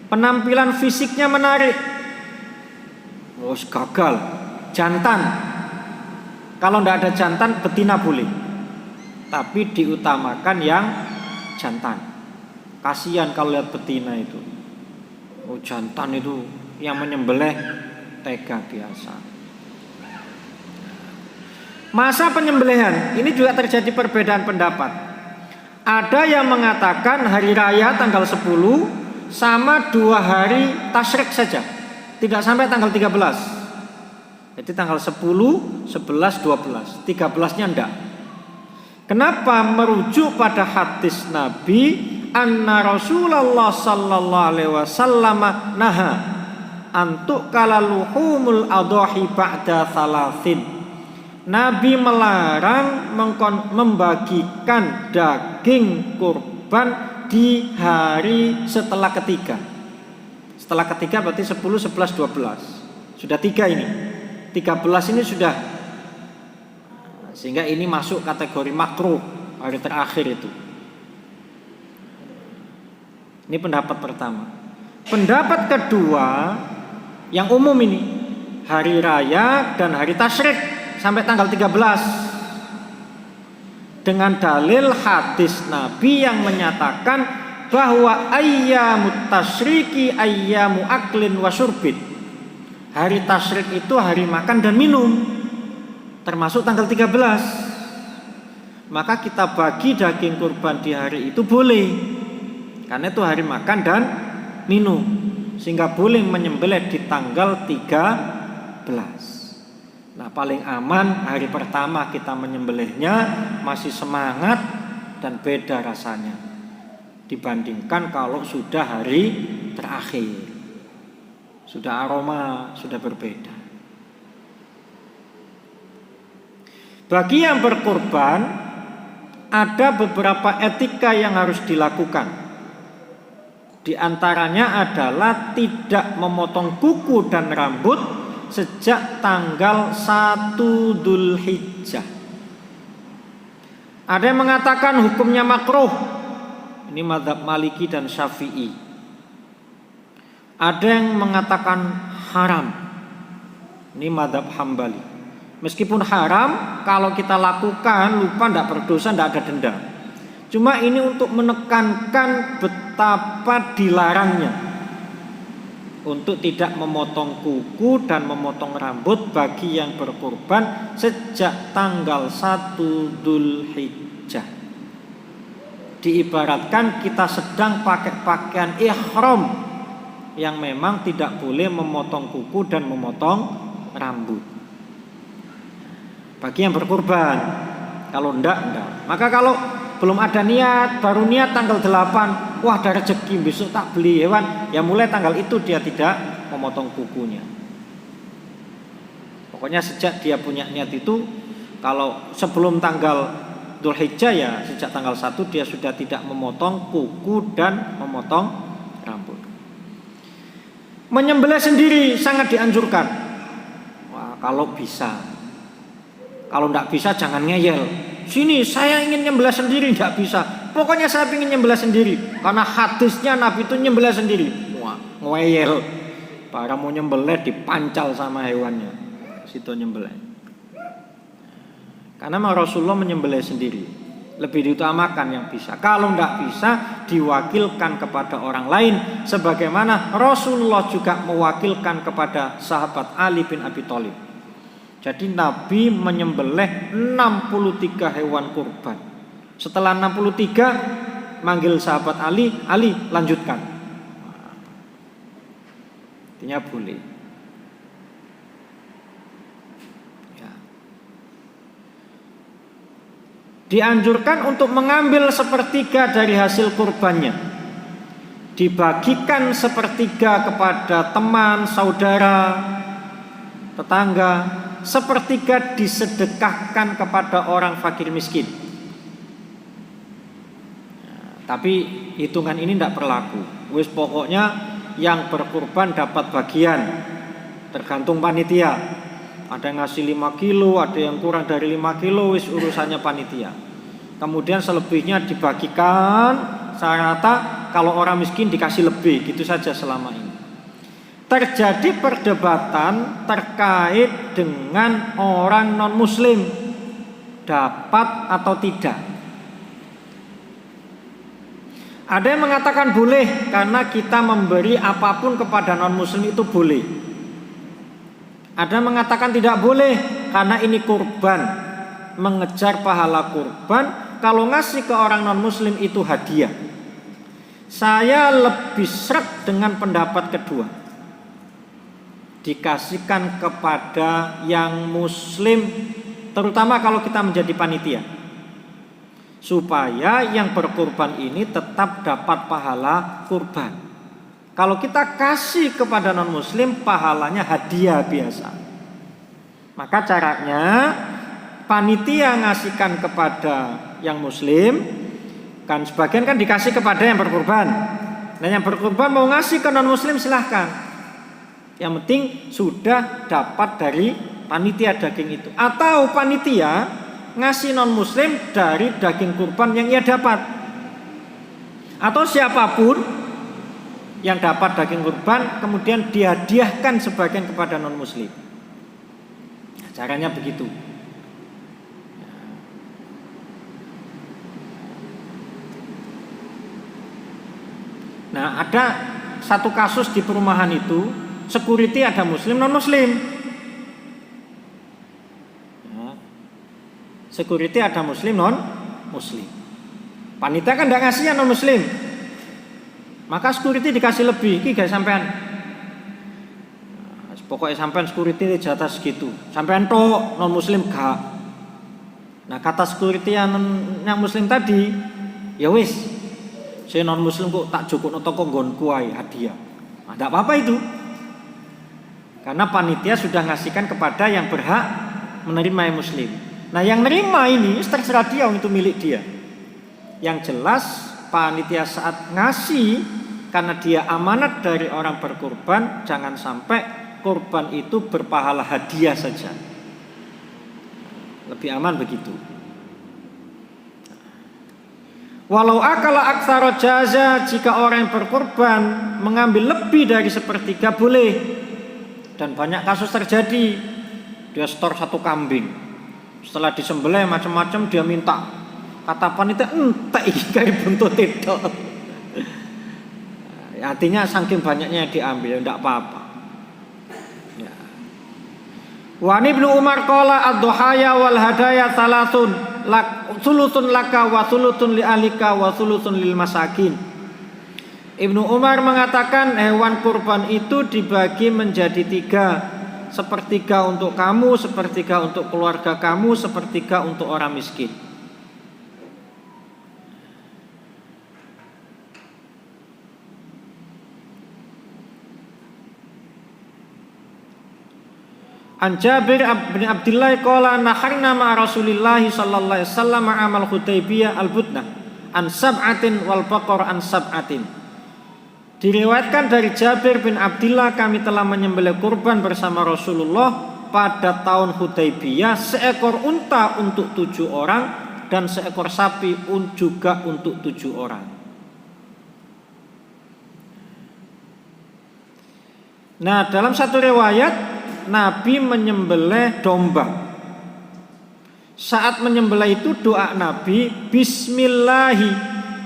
penampilan fisiknya menarik. Gagal, jantan. Kalau tidak ada jantan, betina boleh. Tapi diutamakan yang jantan. Kasihan kalau lihat betina itu. Jantan itu yang menyembelih tega biasa. Masa penyembelihan ini juga terjadi perbedaan pendapat. Ada yang mengatakan hari raya tanggal 10 sama 2 hari tasyrik saja. Tidak sampai tanggal 13. Jadi tanggal 10, 11, 12. 13-nya enggak. Kenapa? Merujuk pada hadis Nabi anna Rasulullah sallallahu alaihi wasallam naha antuk kalaluhumul adhahi ba'da thalathin. Nabi melarang membagikan daging kurban berkurban di hari setelah ketiga. Setelah ketiga berarti 10, 11, 12. Sudah 3 ini. 13 ini sudah. Sehingga ini masuk kategori makruh hari terakhir itu. Ini pendapat pertama. Pendapat kedua yang umum ini, hari raya dan hari tasyrik sampai tanggal 13. Dengan dalil hadis Nabi yang menyatakan bahwa ayyamut tasyriki ayyamu aklin wa syurbin. Hari tasyrik itu hari makan dan minum, termasuk tanggal 13. Maka kita bagi daging kurban di hari itu boleh, karena itu hari makan dan minum, sehingga boleh menyembelih di tanggal 13. Nah, paling aman hari pertama kita menyembelihnya masih semangat dan beda rasanya dibandingkan kalau sudah hari terakhir. Sudah aroma, sudah berbeda. Bagi yang berkurban, ada beberapa etika yang harus dilakukan. Di antaranya adalah tidak memotong kuku dan rambut sejak tanggal 1 Dzulhijjah. Ada yang mengatakan hukumnya makruh. Ini mazhab Maliki dan Syafi'i. Ada yang mengatakan haram. Ini mazhab Hambali. Meskipun haram, kalau kita lakukan lupa tidak berdosa, tidak ada denda. Cuma ini untuk menekankan betapa dilarangnya untuk tidak memotong kuku dan memotong rambut bagi yang berkurban sejak tanggal 1 Dzulhijjah. Diibaratkan kita sedang pakai pakaian ihram yang memang tidak boleh memotong kuku dan memotong rambut. Bagi yang berkurban, kalau enggak. Maka kalau belum ada niat, baru niat tanggal 8, wah ada rezeki besok tak beli hewan, ya mulai tanggal itu dia tidak memotong kukunya. Pokoknya sejak dia punya niat itu, kalau sebelum tanggal Dzulhijjah ya sejak tanggal 1 dia sudah tidak memotong kuku dan memotong rambut. Menyembelih sendiri sangat dianjurkan. Wah, kalau bisa. Kalau tidak bisa jangan ngeyel. Sini saya ingin nyembelih sendiri, tidak bisa. Pokoknya saya ingin nyembelih sendiri. Karena hadisnya Nabi itu nyembelih sendiri. Wah, ngeyel. Para mau nyembelih dipancal sama hewannya. Situ nyembelih. Karena Rasulullah menyembelih sendiri. Lebih diutamakan yang bisa. Kalau tidak bisa diwakilkan kepada orang lain. Sebagaimana Rasulullah juga mewakilkan kepada sahabat Ali bin Abi Thalib. Jadi Nabi menyembelih 63 hewan kurban. Setelah 63 manggil sahabat Ali, Ali lanjutkan. Artinya boleh. Ya. Dianjurkan untuk mengambil sepertiga dari hasil kurbannya. Dibagikan sepertiga kepada teman, saudara, tetangga. Sepertiga disedekahkan kepada orang fakir miskin. Tapi hitungan ini tidak berlaku. Wis pokoknya yang berkurban dapat bagian, tergantung panitia. Ada yang ngasih 5 kilo, ada yang kurang dari 5 kilo, wis urusannya panitia. Kemudian selebihnya dibagikan secara rata. Kalau orang miskin dikasih lebih, gitu saja selama ini. Terjadi perdebatan terkait dengan orang non-muslim dapat atau tidak. Ada yang mengatakan boleh karena kita memberi apapun kepada non-muslim itu boleh. Ada yang mengatakan tidak boleh karena ini kurban, mengejar pahala kurban. Kalau ngasih ke orang non-muslim itu hadiah. Saya lebih sreg dengan pendapat kedua. Dikasihkan kepada yang muslim, terutama kalau kita menjadi panitia, supaya yang berkurban ini tetap dapat pahala kurban. Kalau kita kasih kepada non muslim, pahalanya hadiah biasa. Maka caranya panitia ngasihkan kepada yang muslim, Kan sebagian kan dikasih kepada yang berkurban. Nah yang berkurban mau ngasih ke non muslim silahkan. Yang penting sudah dapat dari panitia daging itu. Atau panitia ngasih non muslim dari daging kurban yang ia dapat. Atau siapapun yang dapat daging kurban kemudian dihadiahkan sebagian kepada non muslim. Nah, caranya begitu. Nah, ada satu kasus di perumahan itu, security ada muslim non muslim. Nah, security ada muslim non muslim. Panitia kan tidak ngasihnya non muslim. Maka security dikasih lebih, iki gak sampean. Nah, pokoknya sampean security di atas segitu. Sampean tok non muslim gak. Nah, kata security yang muslim tadi, ya wis. Saya non muslim kok tak cukup toko nggonku ae hadiah. Nah, tidak apa-apa itu. Karena panitia sudah ngasihkan kepada yang berhak menerima yang muslim. Nah, yang nerima ini terserah dia itu milik dia. Yang jelas panitia saat ngasih karena dia amanat dari orang berkurban, jangan sampai kurban itu berpahala hadiah saja. Lebih aman begitu. Walau akala aktsara jaza, jika orang yang berkorban mengambil lebih dari sepertiga boleh. Dan banyak kasus terjadi. Dia setor 1 kambing. Setelah disembelih macam-macam dia minta. Kata panitia entek iki kaya buntut itu. Artinya saking banyaknya yang diambil enggak apa-apa. Ya. Wa Ibnu Umar qala ad-dhuhaya wal hadaya salatun. Sulusun laka wa sulutun li alika wa sulusun lil masakin. Ibnu Umar mengatakan hewan kurban itu dibagi menjadi 3. Sepertiga untuk kamu, sepertiga untuk keluarga kamu, sepertiga untuk orang miskin. An Jabir bin Abdullah qala naharna ma Rasulillah sallallahu alaihi wasallam amal Hudaybiyah al-budna an sab'atin wal baqar an sab'atin. Diriwayatkan dari Jabir bin Abdullah kami telah menyembelih kurban bersama Rasulullah pada tahun Hudaybiyah, seekor unta untuk 7 orang dan seekor sapi juga untuk 7 orang. Nah, dalam satu riwayat Nabi menyembelih domba. Saat menyembelih itu doa Nabi, Bismillahi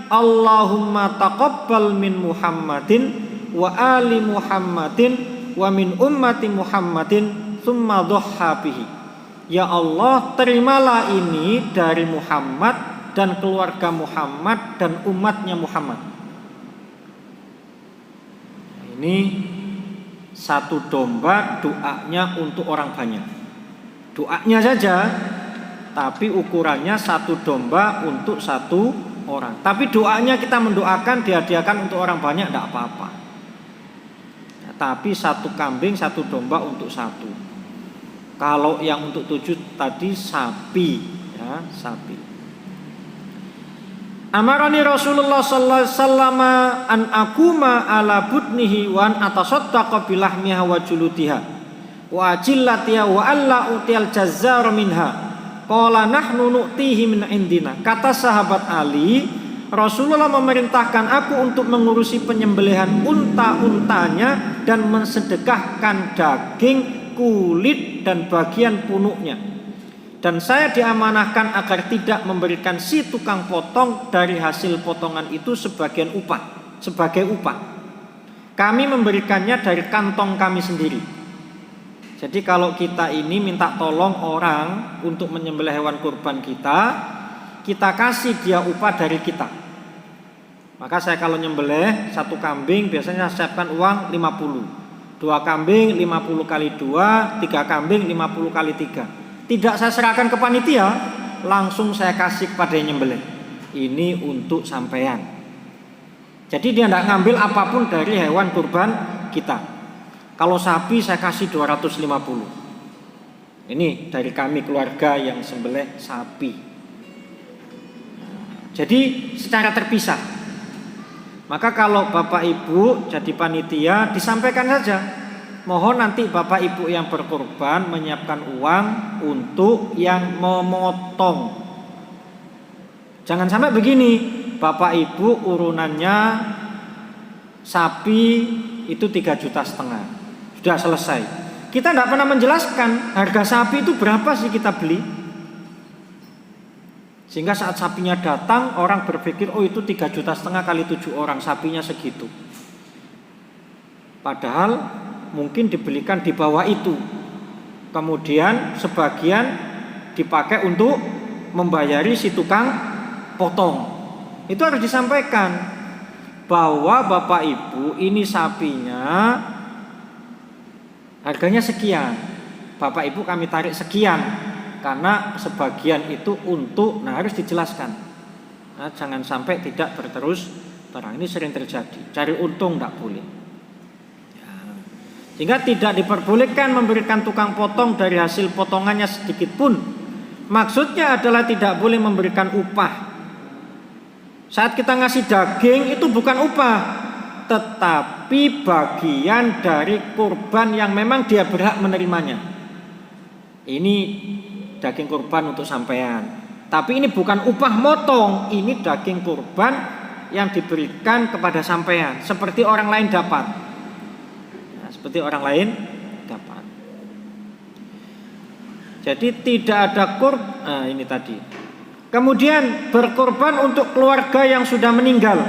Allahumma taqabbal min Muhammadin wa ali Muhammadin wa min ummati Muhammadin tsumma dhahha bihi. Ya Allah, terimalah ini dari Muhammad dan keluarga Muhammad dan umatnya Muhammad. Ini satu domba doanya untuk orang banyak. Doanya saja, tapi ukurannya satu domba untuk 1 orang. Tapi doanya kita mendoakan dihadiahkan untuk orang banyak tidak apa-apa. Ya, tapi 1 kambing 1 domba untuk 1. Kalau yang untuk 7 tadi sapi, ya sapi. Amarani Rasulullah sallallahu alaihi wasallam an akuma ala budnihi wa an atasaddaqa bilahmiha wa juludiha wa ajillatiha wa alla utial jazzar minha. Qala nahnu nu'tihi min indina. Kata sahabat Ali, Rasulullah memerintahkan aku untuk mengurusi penyembelihan unta-untanya dan mensedekahkan daging, kulit dan bagian punuknya. Dan saya diamanahkan agar tidak memberikan si tukang potong dari hasil potongan itu sebagai upah. Kami memberikannya dari kantong kami sendiri. Jadi kalau kita ini minta tolong orang untuk menyembelih hewan kurban kita kasih dia upah dari kita. Maka saya kalau nyembelih 1 kambing biasanya saya siapkan uang 50. 2 kambing 50 kali 2, 3 kambing 50 kali 3. Tidak saya serahkan ke panitia, langsung saya kasih kepada yang nyembelih. Ini untuk sampean. Jadi dia tidak ngambil apapun dari hewan kurban kita. Kalau sapi saya kasih 250. Ini dari kami keluarga yang sembelih sapi. Jadi secara terpisah. Maka kalau Bapak Ibu jadi panitia, disampaikan saja. Mohon nanti Bapak Ibu yang berkorban menyiapkan uang untuk yang memotong. Jangan sampai begini, Bapak Ibu urunannya sapi itu 3,5 juta. Sudah selesai. Kita tidak pernah menjelaskan harga sapi itu berapa sih kita beli. Sehingga saat sapinya datang, orang berpikir, oh itu 3,5 juta kali 7 orang, sapinya segitu. Padahal mungkin dibelikan di bawah itu. Kemudian sebagian dipakai untuk membayari si tukang potong. Itu harus disampaikan bahwa Bapak Ibu ini sapinya harganya sekian. Bapak Ibu kami tarik sekian. Karena sebagian itu untuk, harus dijelaskan. Jangan sampai tidak berterus terang. Ini sering terjadi. Cari untung tidak boleh. Ya. Sehingga tidak diperbolehkan memberikan tukang potong dari hasil potongannya sedikit pun. Maksudnya adalah tidak boleh memberikan upah. Saat kita ngasih daging itu bukan upah, tetapi bagian dari kurban yang memang dia berhak menerimanya. Ini daging kurban untuk sampean. Tapi ini bukan upah motong, ini daging kurban yang diberikan kepada sampean, seperti orang lain dapat. Nah, seperti orang lain dapat. Jadi tidak ada ini tadi. Kemudian berkorban untuk keluarga yang sudah meninggal.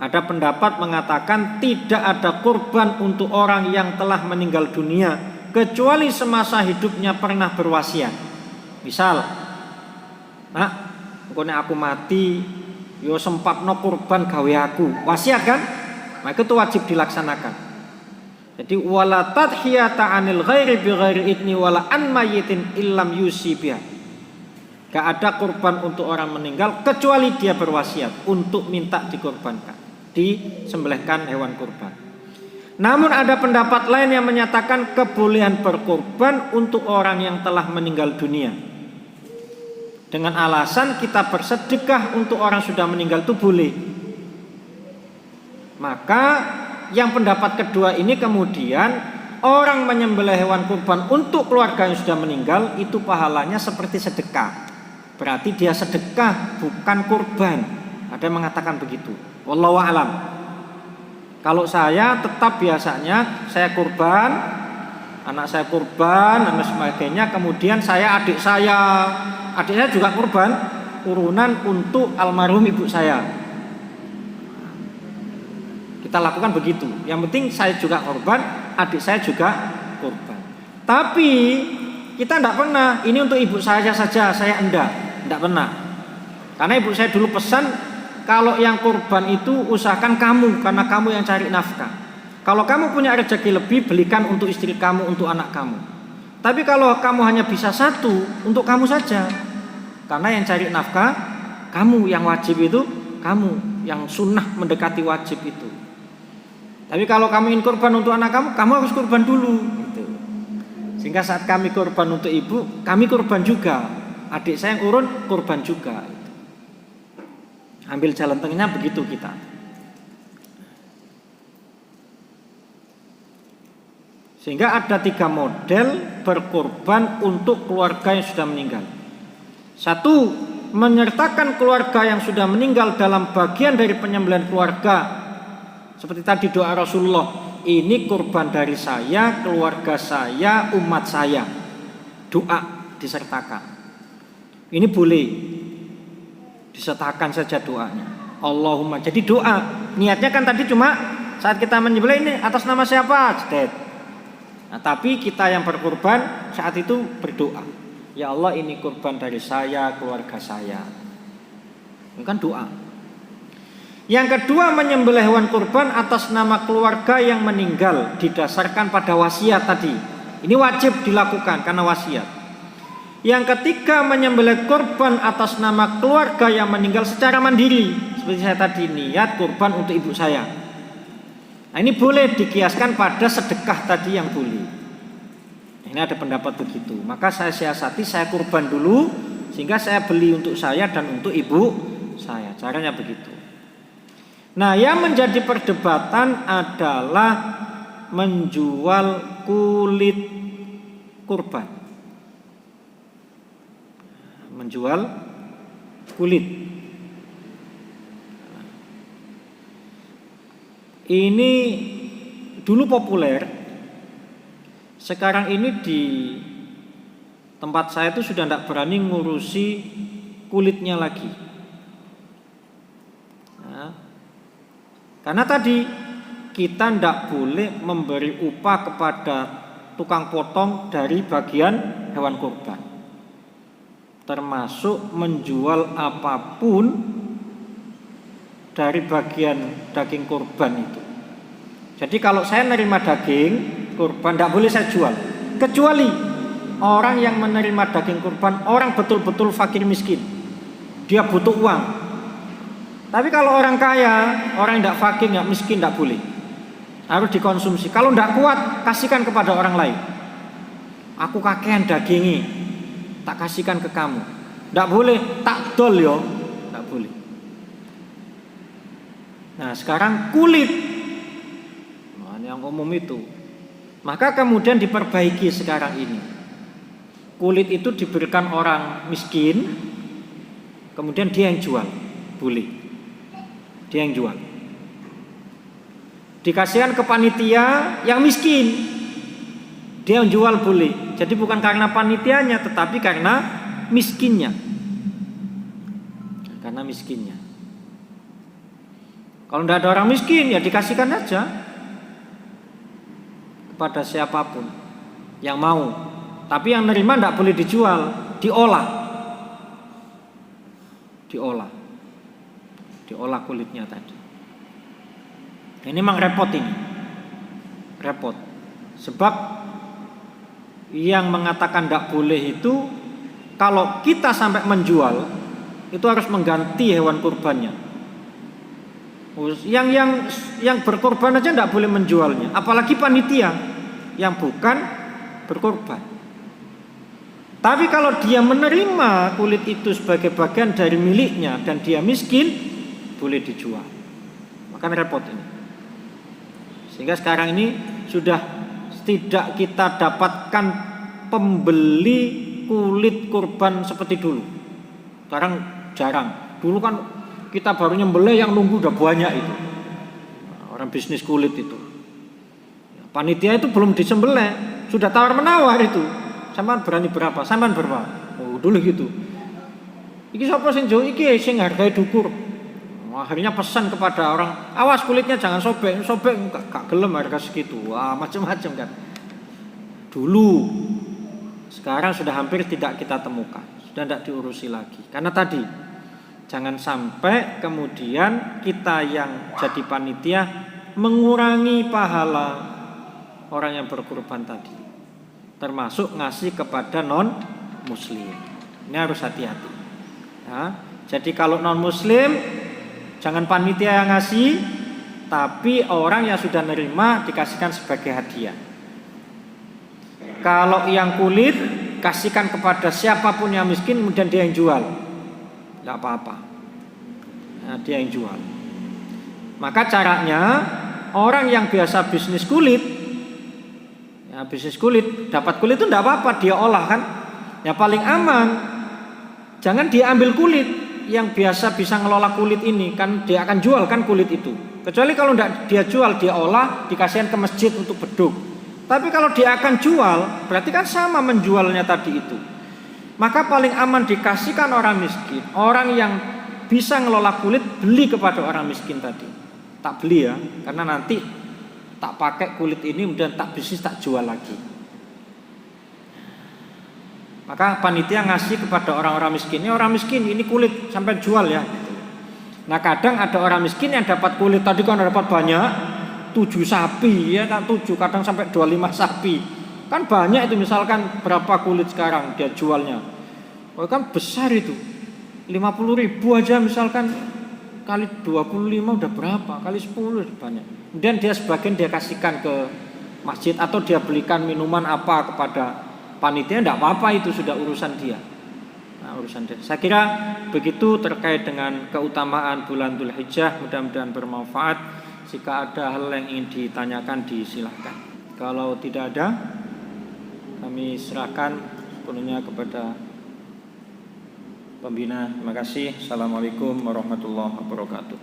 Ada pendapat mengatakan tidak ada kurban untuk orang yang telah meninggal dunia kecuali semasa hidupnya pernah berwasiat. Misal, pokoknya aku mati, yo sempatno kurban gawe aku. Wasiat kan? Maka itu wajib dilaksanakan. Jadi wala tadhiyata 'anil ghairi bi ghairi idni wala an mayyitin illam yusibiha. Gak ada kurban untuk orang meninggal kecuali dia berwasiat untuk minta dikorbankan, disembelihkan hewan kurban. Namun ada pendapat lain yang menyatakan kebolehan berkorban untuk orang yang telah meninggal dunia. Dengan alasan kita bersedekah untuk orang sudah meninggal itu boleh. Maka yang pendapat kedua ini kemudian orang menyembelih hewan kurban untuk keluarga yang sudah meninggal itu pahalanya seperti sedekah. Berarti dia sedekah bukan kurban. Ada yang mengatakan begitu. Wallahu a'lam. Kalau saya tetap biasanya saya kurban, anak saya kurban dan sebagainya, kemudian adik saya juga kurban, urunan untuk almarhum ibu saya. Kita lakukan begitu. Yang penting saya juga kurban, adik saya juga kurban. Tapi kita tidak pernah ini untuk ibu saya saja, saya tidak pernah. Karena ibu saya dulu pesan, kalau yang kurban itu usahakan kamu, karena kamu yang cari nafkah. Kalau kamu punya rezeki lebih, belikan untuk istri kamu, untuk anak kamu. Tapi kalau kamu hanya bisa satu, untuk kamu saja. Karena yang cari nafkah, kamu yang wajib itu, kamu yang sunnah mendekati wajib itu. Tapi kalau kamu ingin kurban untuk anak kamu harus kurban dulu. Gitu. Sehingga saat kami kurban untuk ibu, kami kurban juga. Adik saya yang urun, kurban juga. Ambil jalan tengahnya begitu kita. Sehingga ada 3 model berkorban untuk keluarga yang sudah meninggal. 1, menyertakan keluarga yang sudah meninggal dalam bagian dari penyembelihan keluarga. Seperti tadi doa Rasulullah, ini kurban dari saya, keluarga saya, umat saya. Doa disertakan. Ini boleh. Disertakan saja doanya. Allahumma. Jadi doa. Niatnya kan tadi cuma saat kita menyembelih ini atas nama siapa? Nah, tapi kita yang berkurban saat itu berdoa. Ya Allah, ini kurban dari saya, keluarga saya. Ini kan doa. Yang kedua, menyembelih hewan kurban atas nama keluarga yang meninggal didasarkan pada wasiat tadi. Ini wajib dilakukan karena wasiat. Yang ketiga, menyembelih kurban atas nama keluarga yang meninggal secara mandiri. Seperti saya tadi, niat kurban untuk ibu saya. Nah, ini boleh dikiaskan pada sedekah tadi yang boleh. Ini ada pendapat begitu. Maka saya siasati, saya kurban dulu Sehingga saya beli untuk saya dan untuk ibu saya. Caranya begitu. Nah, yang menjadi perdebatan adalah menjual kulit kurban. Menjual kulit. Ini dulu populer. Sekarang ini di tempat saya itu sudah tidak berani ngurusi kulitnya lagi. Nah, karena tadi kita tidak boleh memberi upah kepada tukang potong dari bagian hewan kurban, termasuk menjual apapun dari bagian daging kurban itu. Jadi kalau saya menerima daging kurban tidak boleh saya jual, kecuali orang yang menerima daging kurban orang betul-betul fakir miskin, dia butuh uang. Tapi kalau orang kaya, orang yang tidak fakir, tidak miskin, tidak boleh, harus dikonsumsi. Kalau tidak kuat, kasihkan kepada orang lain. Aku kakean dagingi, tak kasihkan ke kamu. Tidak boleh tak dol yo, tidak boleh. Nah, sekarang kulit, nah, yang umum itu, maka kemudian diperbaiki sekarang ini. Kulit itu diberikan orang miskin, kemudian dia yang jual, boleh. Dia yang jual. Dikasihkan ke panitia yang miskin, dia yang jual boleh. Jadi bukan karena panitianya, tetapi karena miskinnya. Karena miskinnya. Kalau tidak ada orang miskin, ya dikasihkan aja kepada siapapun yang mau. Tapi yang nerima tidak boleh dijual, diolah. Diolah kulitnya tadi. Ini memang repot ini. Repot. Sebab yang mengatakan tidak boleh itu, kalau kita sampai menjual, itu harus mengganti hewan kurbannya. Yang berkorban aja tidak boleh menjualnya, apalagi panitia yang bukan berkorban. Tapi kalau dia menerima kulit itu sebagai bagian dari miliknya dan dia miskin, boleh dijual. Maka repot ini. Sehingga sekarang ini sudah tidak kita dapatkan pembeli kulit kurban seperti dulu. Sekarang jarang. Dulu kan kita baru nyembelih yang nunggu udah banyak itu. Orang bisnis kulit itu. Panitia itu belum disembelih, sudah tawar-menawar itu. Sampean berani berapa? Sampean berapa? Oh, dulu gitu. Iki sapa sing jo iki sing hargae dukur. Akhirnya pesan kepada orang, awas kulitnya jangan sobek gak gelem harga segitu. Wah, macam-macam kan. Dulu. Sekarang sudah hampir tidak kita temukan. Sudah tidak diurusi lagi. Karena tadi jangan sampai kemudian kita yang jadi panitia mengurangi pahala orang yang berkorban tadi, termasuk ngasih kepada non muslim. Ini harus hati-hati ya. Jadi kalau non muslim, jangan panitia yang ngasih, tapi orang yang sudah nerima dikasihkan sebagai hadiah. Kalau yang kulit, kasihkan kepada siapapun yang miskin, kemudian dia yang jual, tidak apa-apa. Nah, dia yang jual. Maka caranya, orang yang biasa bisnis kulit, ya bisnis kulit, dapat kulit itu tidak apa-apa, dia olah kan. Yang paling aman, jangan dia ambil kulit yang biasa bisa ngelola kulit ini, kan dia akan jual kan kulit itu. Kecuali kalau tidak dia jual, dia olah, dikasihkan ke masjid untuk beduk. Tapi kalau dia akan jual, berarti kan sama menjualnya tadi itu. Maka paling aman dikasihkan orang miskin, orang yang bisa ngelola kulit, beli kepada orang miskin tadi. Tak beli ya, karena nanti tak pakai kulit ini, kemudian tak bisnis, tak jual lagi. Maka panitia ngasih kepada orang-orang miskin. Ini orang miskin, ini kulit sampai jual ya. Nah kadang ada orang miskin yang dapat kulit tadi kan dapat banyak, 7 sapi ya kan, 7 kadang sampai 25 sapi. Kan banyak itu, misalkan berapa kulit sekarang dia jualnya. Oh kan besar itu. 50.000 aja misalkan kali 25 udah berapa? Kali 10 udah banyak. Kemudian dia sebagian dia kasihkan ke masjid atau dia belikan minuman apa kepada panitia, enggak apa-apa, itu sudah urusan dia. Nah, urusan dia. Saya kira begitu terkait dengan keutamaan bulan Dzulhijjah. Mudah-mudahan bermanfaat. Jika ada hal yang ingin ditanyakan, disilahkan. Kalau tidak ada, kami serahkan sepenuhnya kepada pembina. Terima kasih. Assalamualaikum warahmatullahi wabarakatuh.